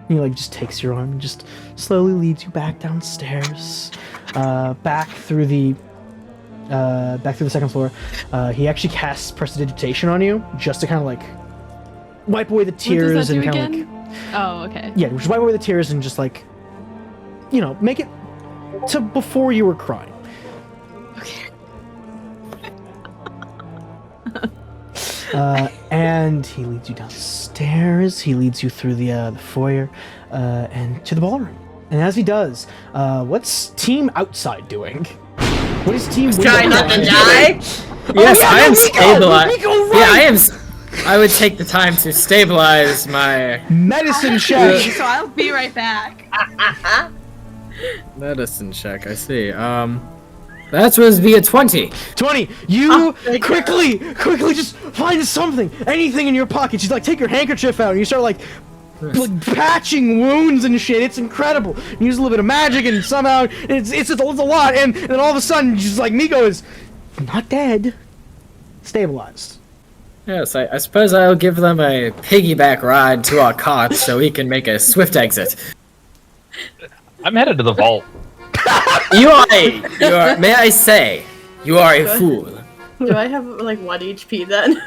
He like just takes your arm and just slowly leads you back downstairs, back through the second floor. He actually casts prestidigitation on you just to kind of like wipe away the tears and kind of like. Oh, okay. Yeah, just wipe away the tears and just like, make it to before you were crying. Okay. And he leads you downstairs. He leads you through the foyer and to the ballroom. And as he does, what's team outside doing? What is Team Window? Try not to die. Yes, I am stabilized. Yeah, I am. I would take the time to stabilize my medicine check. So I'll be right back. medicine check. I see. That was via 20. 20. You quickly just find something, anything in your pocket. You like take your handkerchief out and you start like patching wounds and shit. It's incredible. You use a little bit of magic and somehow it's a lot. And then all of a sudden, just like Miko is not dead, stabilized. Yes, I suppose I'll give them a piggyback ride to our cart so we can make a swift exit. I'm headed to the vault. You are, may I say, you are a fool. Do I have like 1 HP then?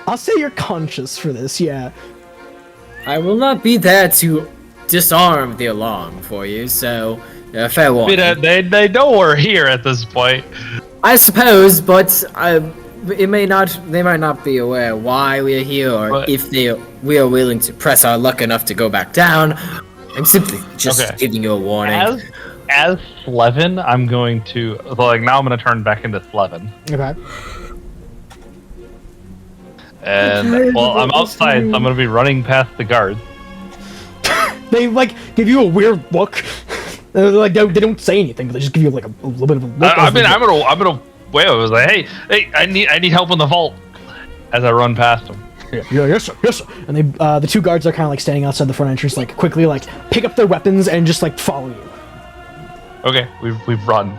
I'll say you're conscious for this, yeah. I will not be there to disarm the alarm for you, so fair warning. They know we're here at this point. I suppose, but they might not be aware why we are here, or if we are willing to press our luck enough to go back down. I'm simply just giving you a warning. As Slevin, I'm going to now I'm going to turn back into Slevin. Okay. And I'm outside, so I'm going to be running past the guards. They give you a weird look. They don't say anything, but they just give you like a little bit of a look. I'm gonna wait. I was like, hey, I need help in the vault. As I run past them. Yeah, yes sir. And they, the two guards are kind of like standing outside the front entrance, like quickly like pick up their weapons and just like follow you. Okay, we've run.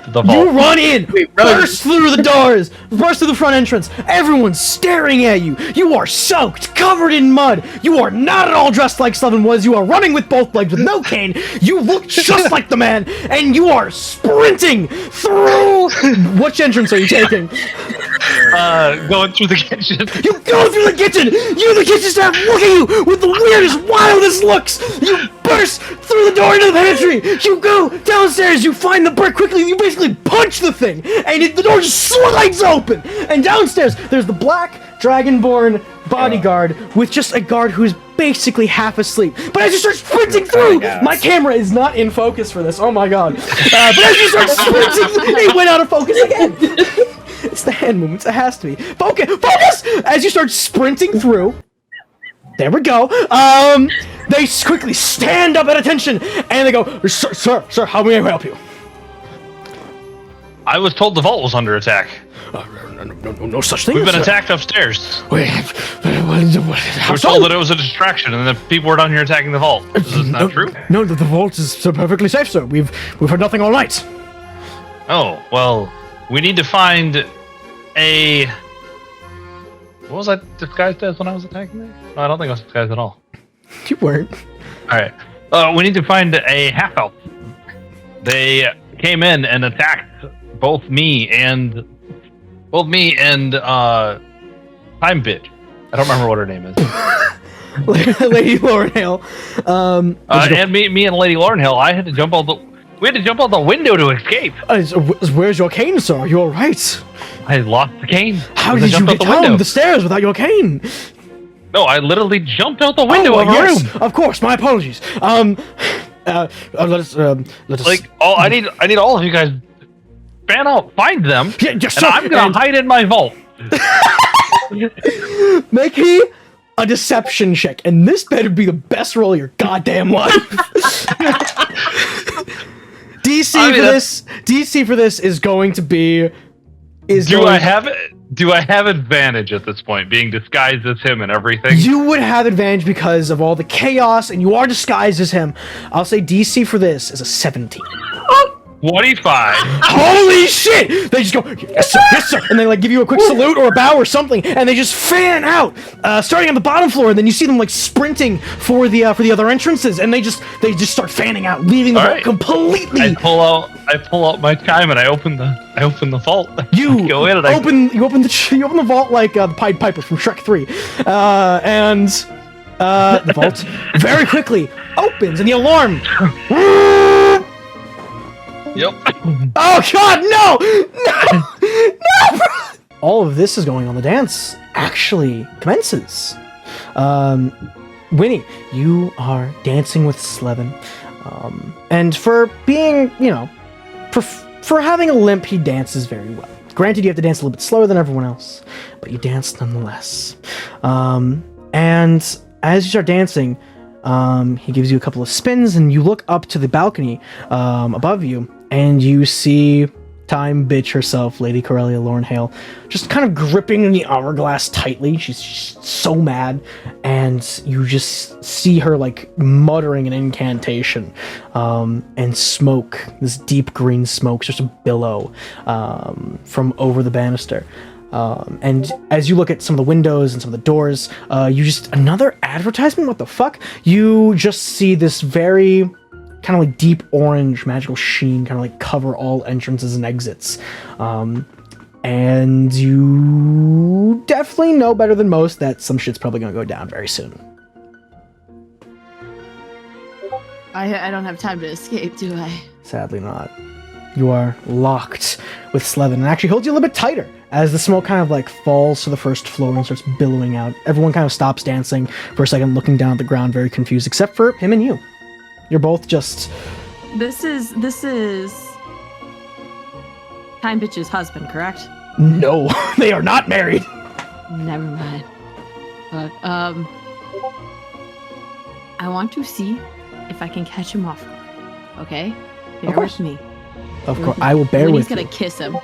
The vault. You run in, burst through the doors, burst through the front entrance. Everyone's staring at you. You are soaked, covered in mud. You are not at all dressed like Slevin was. You are running with both legs with no cane. You look just like the man, and you are sprinting through. Which entrance are you taking? Going through the kitchen. You go through the kitchen. The kitchen staff look at you with the weirdest, wildest looks. You burst through the door into the pantry. You go downstairs. You find the brick quickly. You basically punch the thing, and the door just slides open. And downstairs, there's the black dragonborn bodyguard with just a guard who's basically half asleep. But as you start sprinting through, my camera is not in focus for this. Oh my god! But as you start sprinting, it went out of focus again. It's the hand movements. It has to be. Focus! As you start sprinting through. There we go. They quickly stand up at attention, and they go, Sir, how may I help you? I was told the vault was under attack. No such thing. We've been attacked upstairs. We're How told that it was a distraction, and that people were down here attacking the vault. Is this not true? No, the vault is so perfectly safe, sir. We've heard nothing all night. Oh, well, we need to find a... What was I disguised as when I was attacking there? No, I don't think I was disguised at all. You weren't. Alright. We need to find a half-elf. They came in and attacked both me and Time Bitch. I don't remember what her name is. Lady Laurenhale. And me and Lady Laurenhale, we had to jump out the window to escape. Where's your cane, sir? Are you alright? I lost the cane. How did you get down the stairs without your cane? No, I literally jumped out the window of a room. Of course, my apologies. Let us. I need all of you guys. Fan out, find them. Yeah, yes, and I'm gonna hide in my vault. Make me a deception check, and this better be the best roll of your goddamn life. DC for this is going to be. Do I have advantage at this point, being disguised as him and everything? You would have advantage because of all the chaos, and you are disguised as him. I'll say DC for this is a 17. 25. Holy shit! They just go, yes sir, and they like give you a quick salute or a bow or something, and they just fan out, starting on the bottom floor, and then you see them like sprinting for the other entrances, and they just start fanning out, leaving the vault completely. I pull out my chime and I open the vault. You go in and open the vault like the Pied Piper from Shrek 3, and the vault very quickly opens, and the alarm. Yep. Oh god, no! All of this is going on. The dance actually commences. Winnie, you are dancing with Slevin. And for being, for For having a limp, he dances very well. Granted, you have to dance a little bit slower than everyone else, but you dance nonetheless. And as you start dancing, he gives you a couple of spins, and you look up to the balcony above you, and you see Time Bitch herself, Lady Corellia Laurenhale, just kind of gripping the hourglass tightly. She's so mad, and you just see her like muttering an incantation, and smoke, this deep green smoke, starts to billow from over the banister. And as you look at some of the windows and some of the doors, you just, another advertisement? What the fuck? You just see this very kind of like deep orange magical sheen kind of like cover all entrances and exits. And you definitely know better than most that some shit's probably gonna go down very soon. I don't have time to escape, do I? Sadly not. You are locked with Slevin, and actually holds you a little bit tighter as the smoke kind of like falls to the first floor and starts billowing out. Everyone kind of stops dancing for a second, looking down at the ground, very confused, except for him and you. You're both just... This is Time Bitch's husband, correct? No, they are not married. Never mind. But, I want to see if I can catch him off guard. Okay? Bear with me. Of course, I will bear with you. He's gonna kiss him.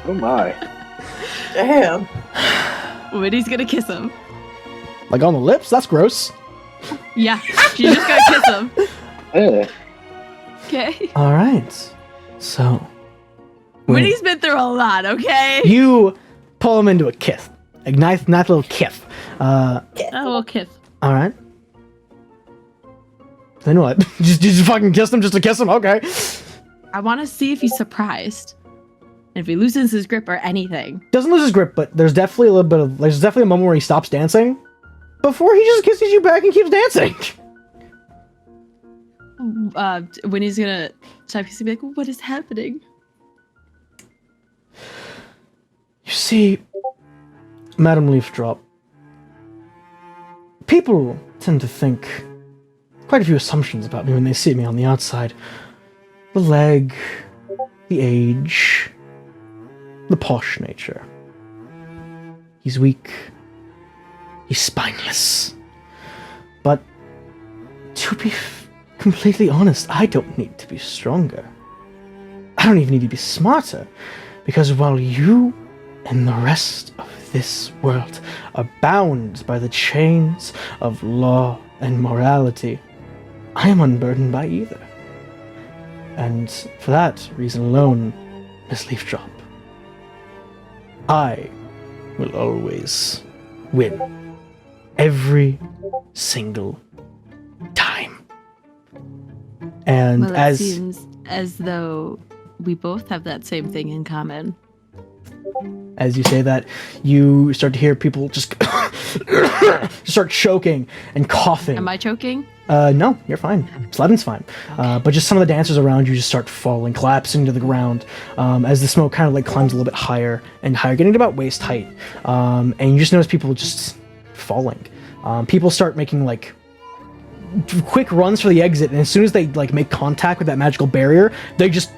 Oh my. Damn. Winnie's gonna kiss him. Like on the lips? That's gross. Yeah, she's just gonna kiss him. Yeah. Okay. Alright. So... Winnie's been through a lot, okay? You pull him into a kiss. A nice little kiss. A little kiss. Alright. Then what? just fucking kiss him just to kiss him? Okay. I want to see if he's surprised. And if he loses his grip or anything. Doesn't lose his grip, but there's definitely a little bit of... There's definitely a moment where he stops dancing before he just kisses you back and keeps dancing. When he's gonna type, he's gonna be like, what is happening? You see, Madam Leafdrop, people tend to think quite a few assumptions about me when they see me on the outside. The leg, the age, the posh nature. He's weak. He's spineless. But to be completely honest, I don't need to be stronger. I don't even need to be smarter. Because while you and the rest of this world are bound by the chains of law and morality, I am unburdened by either. And for that reason alone, Miss Leafdrop, I will always win. Every single time. And well, it seems as though we both have that same thing in common. As you say that, you start to hear people just start choking and coughing. Am I choking? No, you're fine. Slevin's fine. Okay. But just some of the dancers around you just start falling, collapsing to the ground, as the smoke kind of like climbs a little bit higher and higher, getting to about waist height. And you just notice people just falling. People start making like quick runs for the exit, and as soon as they like make contact with that magical barrier, they just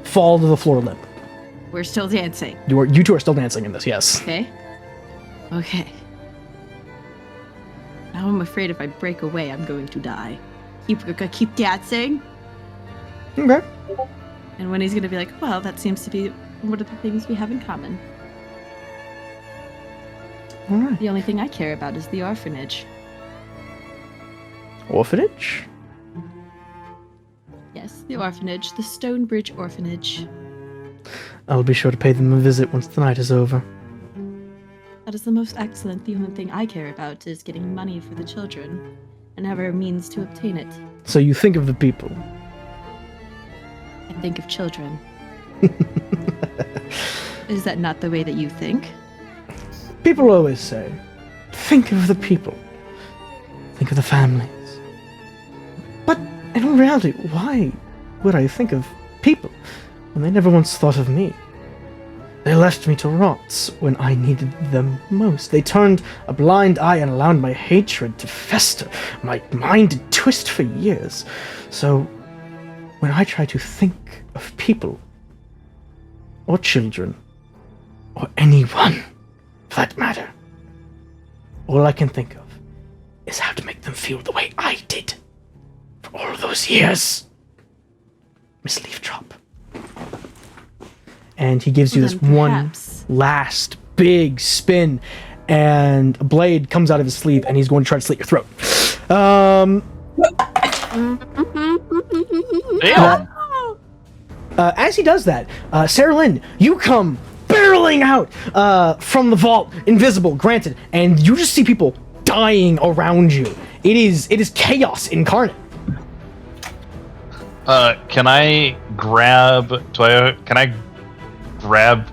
fall to the floor limp. We're still dancing. You two are still dancing in this, yes. Okay. Now I'm afraid if I break away, I'm going to die. Keep dancing. Okay. And when he's gonna be like, well, that seems to be one of the things we have in common. All right. The only thing I care about is the orphanage. Orphanage? Yes, the orphanage. The Stonebridge Orphanage. I'll be sure to pay them a visit once the night is over. That is the most excellent. The only thing I care about is getting money for the children, and have a means to obtain it. So you think of the people. I think of children. Is that not the way that you think? People always say, think of the people. Think of the families. But in reality, why would I think of people when they never once thought of me? They left me to rot when I needed them most. They turned a blind eye and allowed my hatred to fester, my mind to twist for years. So when I try to think of people, or children, or anyone, for that matter, all I can think of is how to make them feel the way I did for all those years. Miss Leafdrop. And he gives you this one last big spin, and a blade comes out of his sleeve, and he's going to try to slit your throat. As he does that, Sarah Lynn, you come barreling out from the vault, invisible, granted, and you just see people dying around you. It is chaos incarnate. Can I grab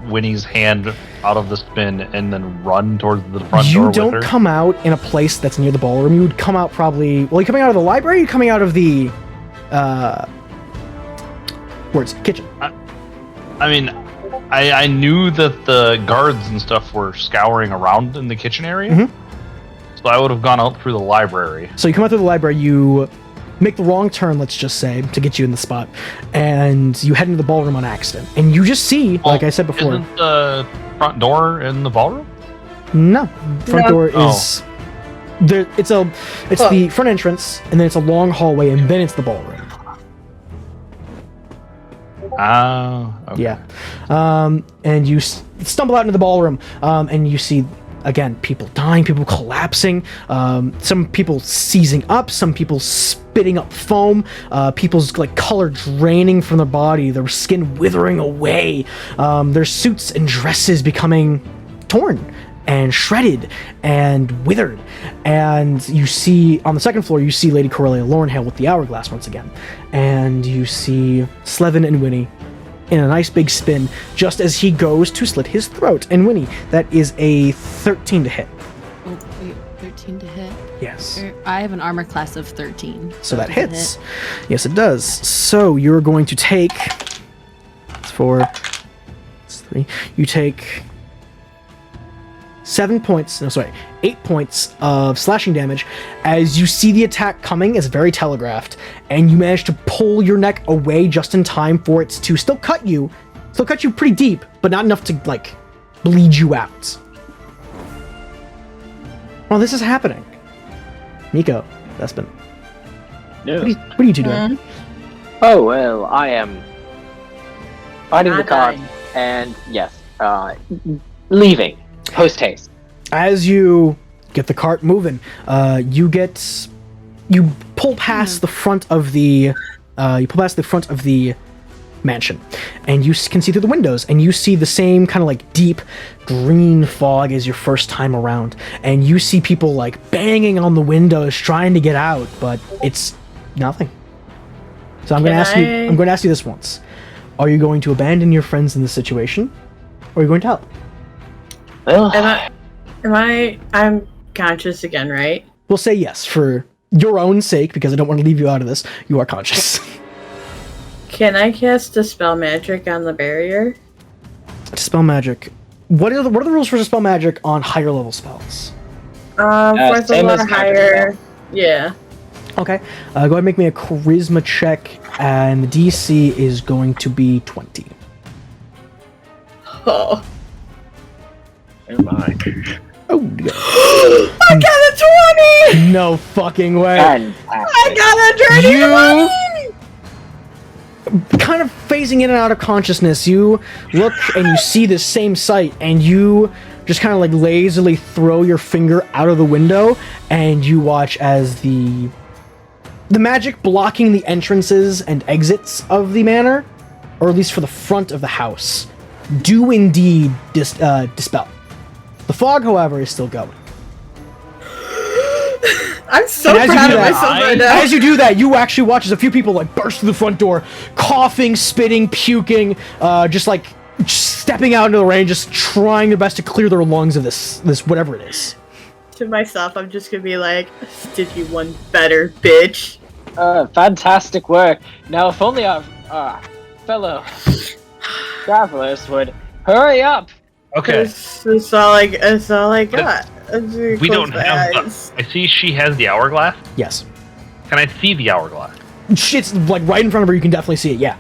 Winnie's hand out of the spin and then run towards the front door with her? You don't come out in a place that's near the ballroom. You would come out probably... Well, you coming out of the library or you coming out of the... kitchen? I mean, I knew that the guards and stuff were scouring around in the kitchen area. Mm-hmm. So I would have gone out through the library. So you come out through the library, you make the wrong turn, let's just say, to get you in the spot, and you head into the ballroom on accident. And you just see, like I said before... Isn't the front door in the ballroom? No. Front door is... There, it's the front entrance, and then it's a long hallway, and then it's the ballroom. Okay. Yeah. And you stumble out into the ballroom, and you see, again, people dying, people collapsing, some people seizing up, some people spitting up foam, people's color draining from their body, their skin withering away, their suits and dresses becoming torn and shredded and withered. And you see, on the second floor, you see Lady Corellia Lornhale with the hourglass once again. And you see Slevin and Winnie in a nice big spin, just as he goes to slit his throat. And Winnie, that is a 13 to hit. Oh, wait, 13 to hit? Yes. I have an armor class of 13. So that hits. Hit. Yes, it does. So you're going to take... It's 3. You take... 8 points of slashing damage as you see the attack coming as very telegraphed, and you manage to pull your neck away just in time for it to still cut you pretty deep, but not enough to, bleed you out. While this is happening, Nico, Bespin, Yeah. what are you two doing? Oh, well, I am finding the card and, yes, leaving. Post haste. As you get the cart moving, you pull past the front of the mansion, and you can see through the windows, and you see the same kind of deep green fog as your first time around, and you see people banging on the windows trying to get out, but it's nothing. So I'm going to ask you this once: are you going to abandon your friends in this situation, or are you going to help? Well, I'm conscious again, right? We'll say yes for your own sake, because I don't want to leave you out of this. You are conscious. Can I cast Dispel Magic on the barrier? Dispel Magic. What are the rules for Dispel Magic on higher level spells? Fourth level or higher. Yeah. Okay. Go ahead and make me a Charisma check, and the DC is going to be 20. Oh. Oh my. Oh, dear. I got a 20! No fucking way. I got a dirty 20! Kind of phasing in and out of consciousness, you look and you see this same sight, and you just kind of lazily throw your finger out of the window, and you watch as the magic blocking the entrances and exits of the manor, or at least for the front of the house, do indeed dispel. The fog, however, is still going. I'm so proud of myself right now. As you do that, you actually watch as a few people burst through the front door, coughing, spitting, puking, just stepping out into the rain, just trying their best to clear their lungs of this whatever it is. To myself, I'm just gonna be like, did you one better, bitch? Fantastic work. Now, if only our fellow travelers would hurry up. Okay. That's all I got. We don't have. I see she has the hourglass. Yes. Can I see the hourglass? It's like right in front of her. You can definitely see it. Yeah.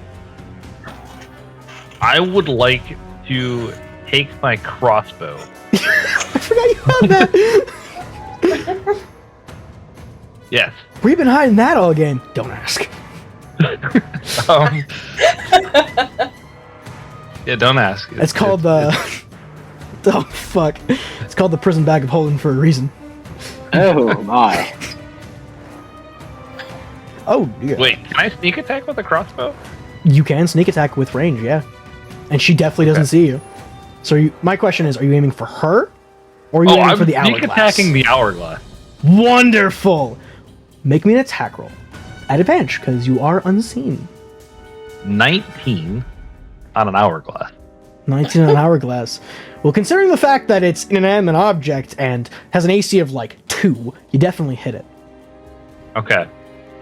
I would like to take my crossbow. I forgot you had that. Yes. Where you been hiding that all game? Don't ask. Yeah, don't ask. It's called the. Oh fuck! It's called the prison bag of holding for a reason. Oh my. Oh dear. Wait, can I sneak attack with a crossbow? You can sneak attack with range, yeah. And she definitely doesn't see you. So my question is, are you aiming for her? Or are you aiming for the hourglass? Sneak attacking the hourglass. Wonderful! Make me an attack roll. At advantage, because you are unseen. 19 on an hourglass. 19 on an hourglass. Well, considering the fact that it's an inanimate object and has an AC of like 2, you definitely hit it. Okay.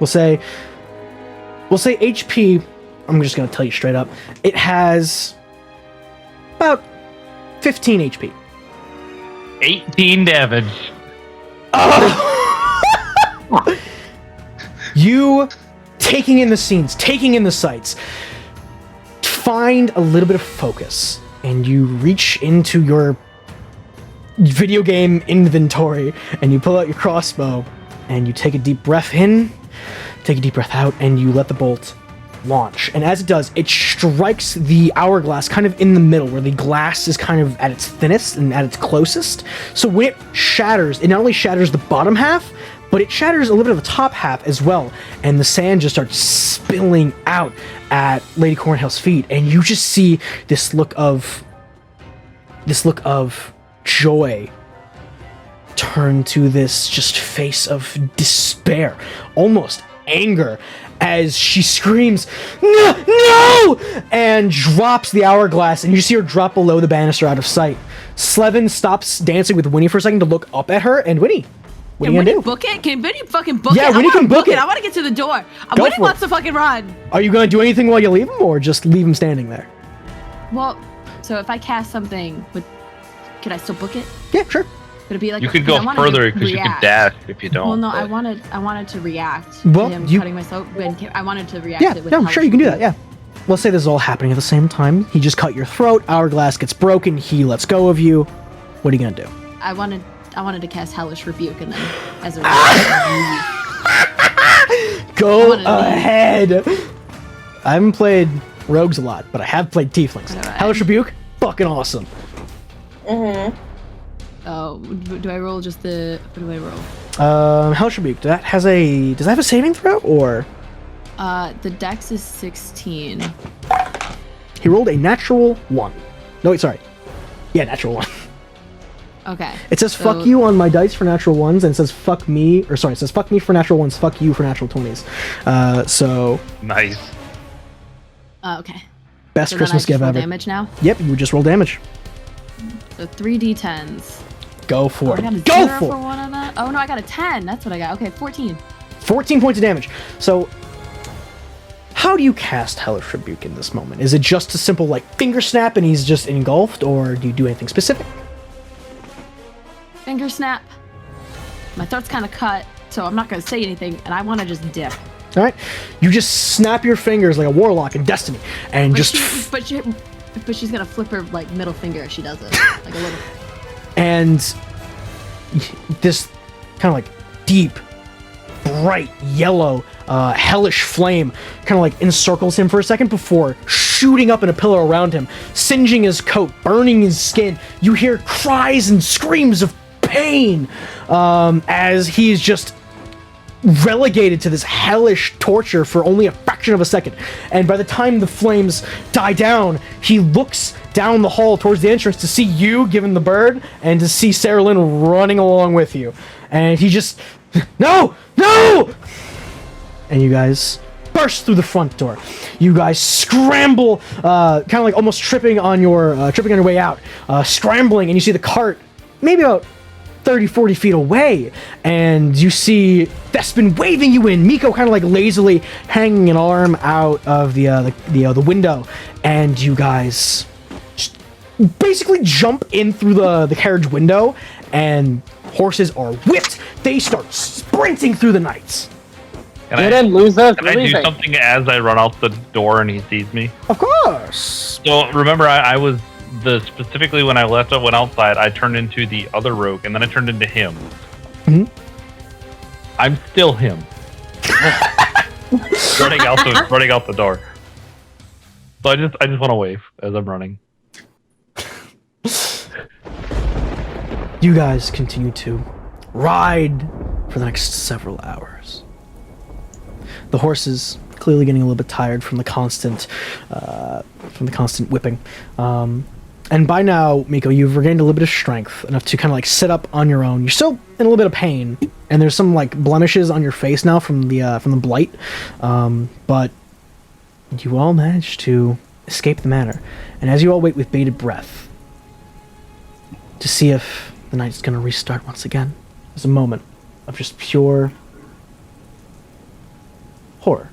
We'll say HP, I'm just going to tell you straight up, it has about 15 HP. 18 damage. You, taking in the scenes, taking in the sights, find a little bit of focus, and you reach into your video game inventory, and you pull out your crossbow, and you take a deep breath in, take a deep breath out, and you let the bolt launch. And as it does, it strikes the hourglass kind of in the middle, where the glass is kind of at its thinnest and at its closest. So when it shatters, it not only shatters the bottom half, but it shatters a little bit of the top half as well, and the sand just starts spilling out at Lady Cornhill's feet, and you just see this look of joy turn to this just face of despair, almost anger, as she screams, no, and drops the hourglass, and you see her drop below the banister out of sight. Slevin stops dancing with Winnie for a second to look up at her, and Winnie, what are you gonna do? Book it? Can Winnie fucking book it? Yeah, Winnie can book it. I want to get to the door. Go Winnie for wants it. to fucking run. Are you gonna do anything while you leave him, or just leave him standing there? Well, so if I cast something with, could I still book it? Yeah, sure. Could it be like You could go further because you could dash if you don't. Well, no, but... I wanted to react. Well, to him you cutting myself. I wanted to react. Yeah, it with no, sure, you can do that. Hellish Yeah. Let's say this is all happening at the same time. He just cut your throat. Hourglass gets broken. He lets go of you. What are you gonna do? I wanted to cast Hellish Rebuke, and then as a go ahead. I haven't played rogues a lot, but I have played tieflings. Right. Hellish Rebuke, fucking awesome. Mm-hmm. Oh, do I roll just the? What do I roll? Hellish Rebuke. Does that have a saving throw or? The dex is 16. He rolled a natural 1. No, wait, sorry. Yeah, natural 1. Okay. It says fuck you on my dice for natural 1s, and it says fuck me, it says fuck me for natural 1s, fuck you for natural 20s. So. Nice. Okay. Best so Christmas gift ever. Damage now? Yep, you would just roll damage. So 3d10s. Go for I got a it. Go 0 for for one of that? Oh no, I got a 10. That's what I got. Okay, 14. 14 points of damage. So, how do you cast Hellish Rebuke in this moment? Is it just a simple, like, finger snap and he's just engulfed, or do you do anything specific? Finger snap. My throat's kind of cut, so I'm not going to say anything, and I want to just dip. Alright? You just snap your fingers like a warlock in Destiny, and But just... But she's going to flip her, like, middle finger as she does it. Like a little... And this kind of, like, deep, bright yellow hellish flame kind of like encircles him for a second before shooting up in a pillar around him, singeing his coat, burning his skin. You hear cries and screams of pain as he is just relegated to this hellish torture for only a fraction of a second. And by the time the flames die down, he looks down the hall towards the entrance to see you giving the bird and to see Sarah Lynn running along with you. And he just, no! And you guys burst through the front door. You guys scramble, kind of like almost tripping on your way out, scrambling, and you see the cart maybe about 30-40 feet away, and you see Thespin waving you in. Miko kind of like lazily hanging an arm out of the window, and you guys just basically jump in through the carriage window, and horses are whipped. They start sprinting through the night. Get in, loser. Can I do something as I run out the door and he sees me? Of course. So remember, I was specifically when I went outside, I turned into the other rogue, and then I turned into him. Mm-hmm. I'm still him. running out the door. So I just want to wave as I'm running. You guys continue to ride for the next several hours. The horses clearly getting a little bit tired from the constant whipping. And by now, Miko, you've regained a little bit of strength enough to kind of like sit up on your own. You're still in a little bit of pain, and there's some like blemishes on your face now from the blight. But you all managed to escape the manor, and as you all wait with bated breath to see if the night is going to restart once again, there's a moment of just pure horror,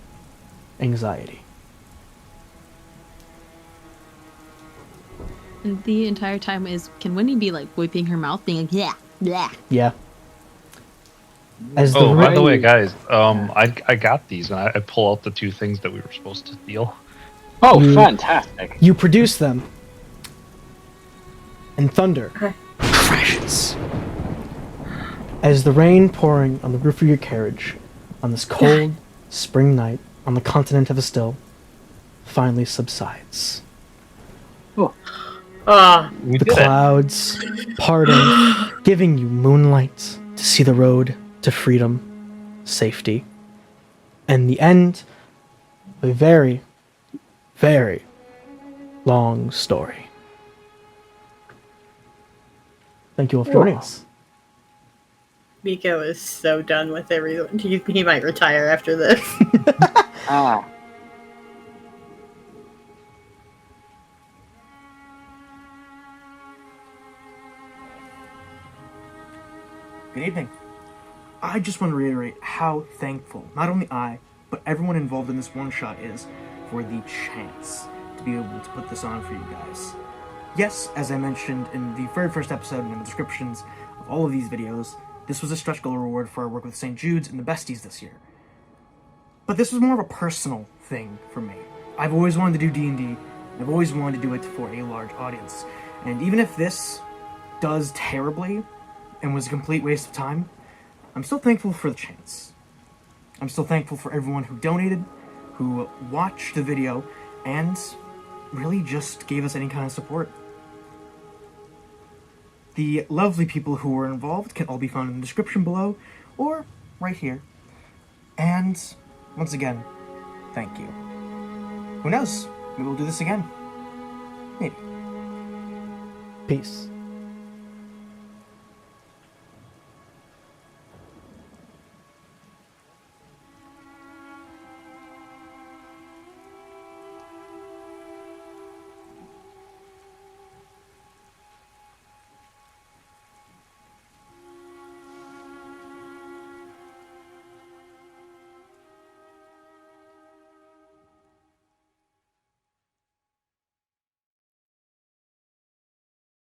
anxiety. And the entire time can Winnie be like wiping her mouth, being like, yeah, yeah. Yeah. By the way, guys, I got these, and I pull out the 2 things that we were supposed to steal. Oh, fantastic! You produce them, and thunder crashes as the rain pouring on the roof of your carriage on this cold spring night on the continent of Estill finally subsides. Oh. The clouds parting, giving you moonlight to see the road to freedom, safety, and the end of a very, very long story. Thank you all for joining us. Miko is so done with everyone. He might retire after this. Good evening. I just want to reiterate how thankful not only I, but everyone involved in this one-shot is for the chance to be able to put this on for you guys. Yes, as I mentioned in the very first episode and in the descriptions of all of these videos, this was a stretch goal reward for our work with St Jude's and the Besties this year. But this was more of a personal thing for me. I've always wanted to do D&D, and I've always wanted to do it for a large audience. And even if this does terribly and was a complete waste of time, I'm still thankful for the chance. I'm still thankful for everyone who donated, who watched the video, and really just gave us any kind of support. The lovely people who were involved can all be found in the description below, or right here. And, once again, thank you. Who knows? Maybe we'll do this again. Maybe. Peace.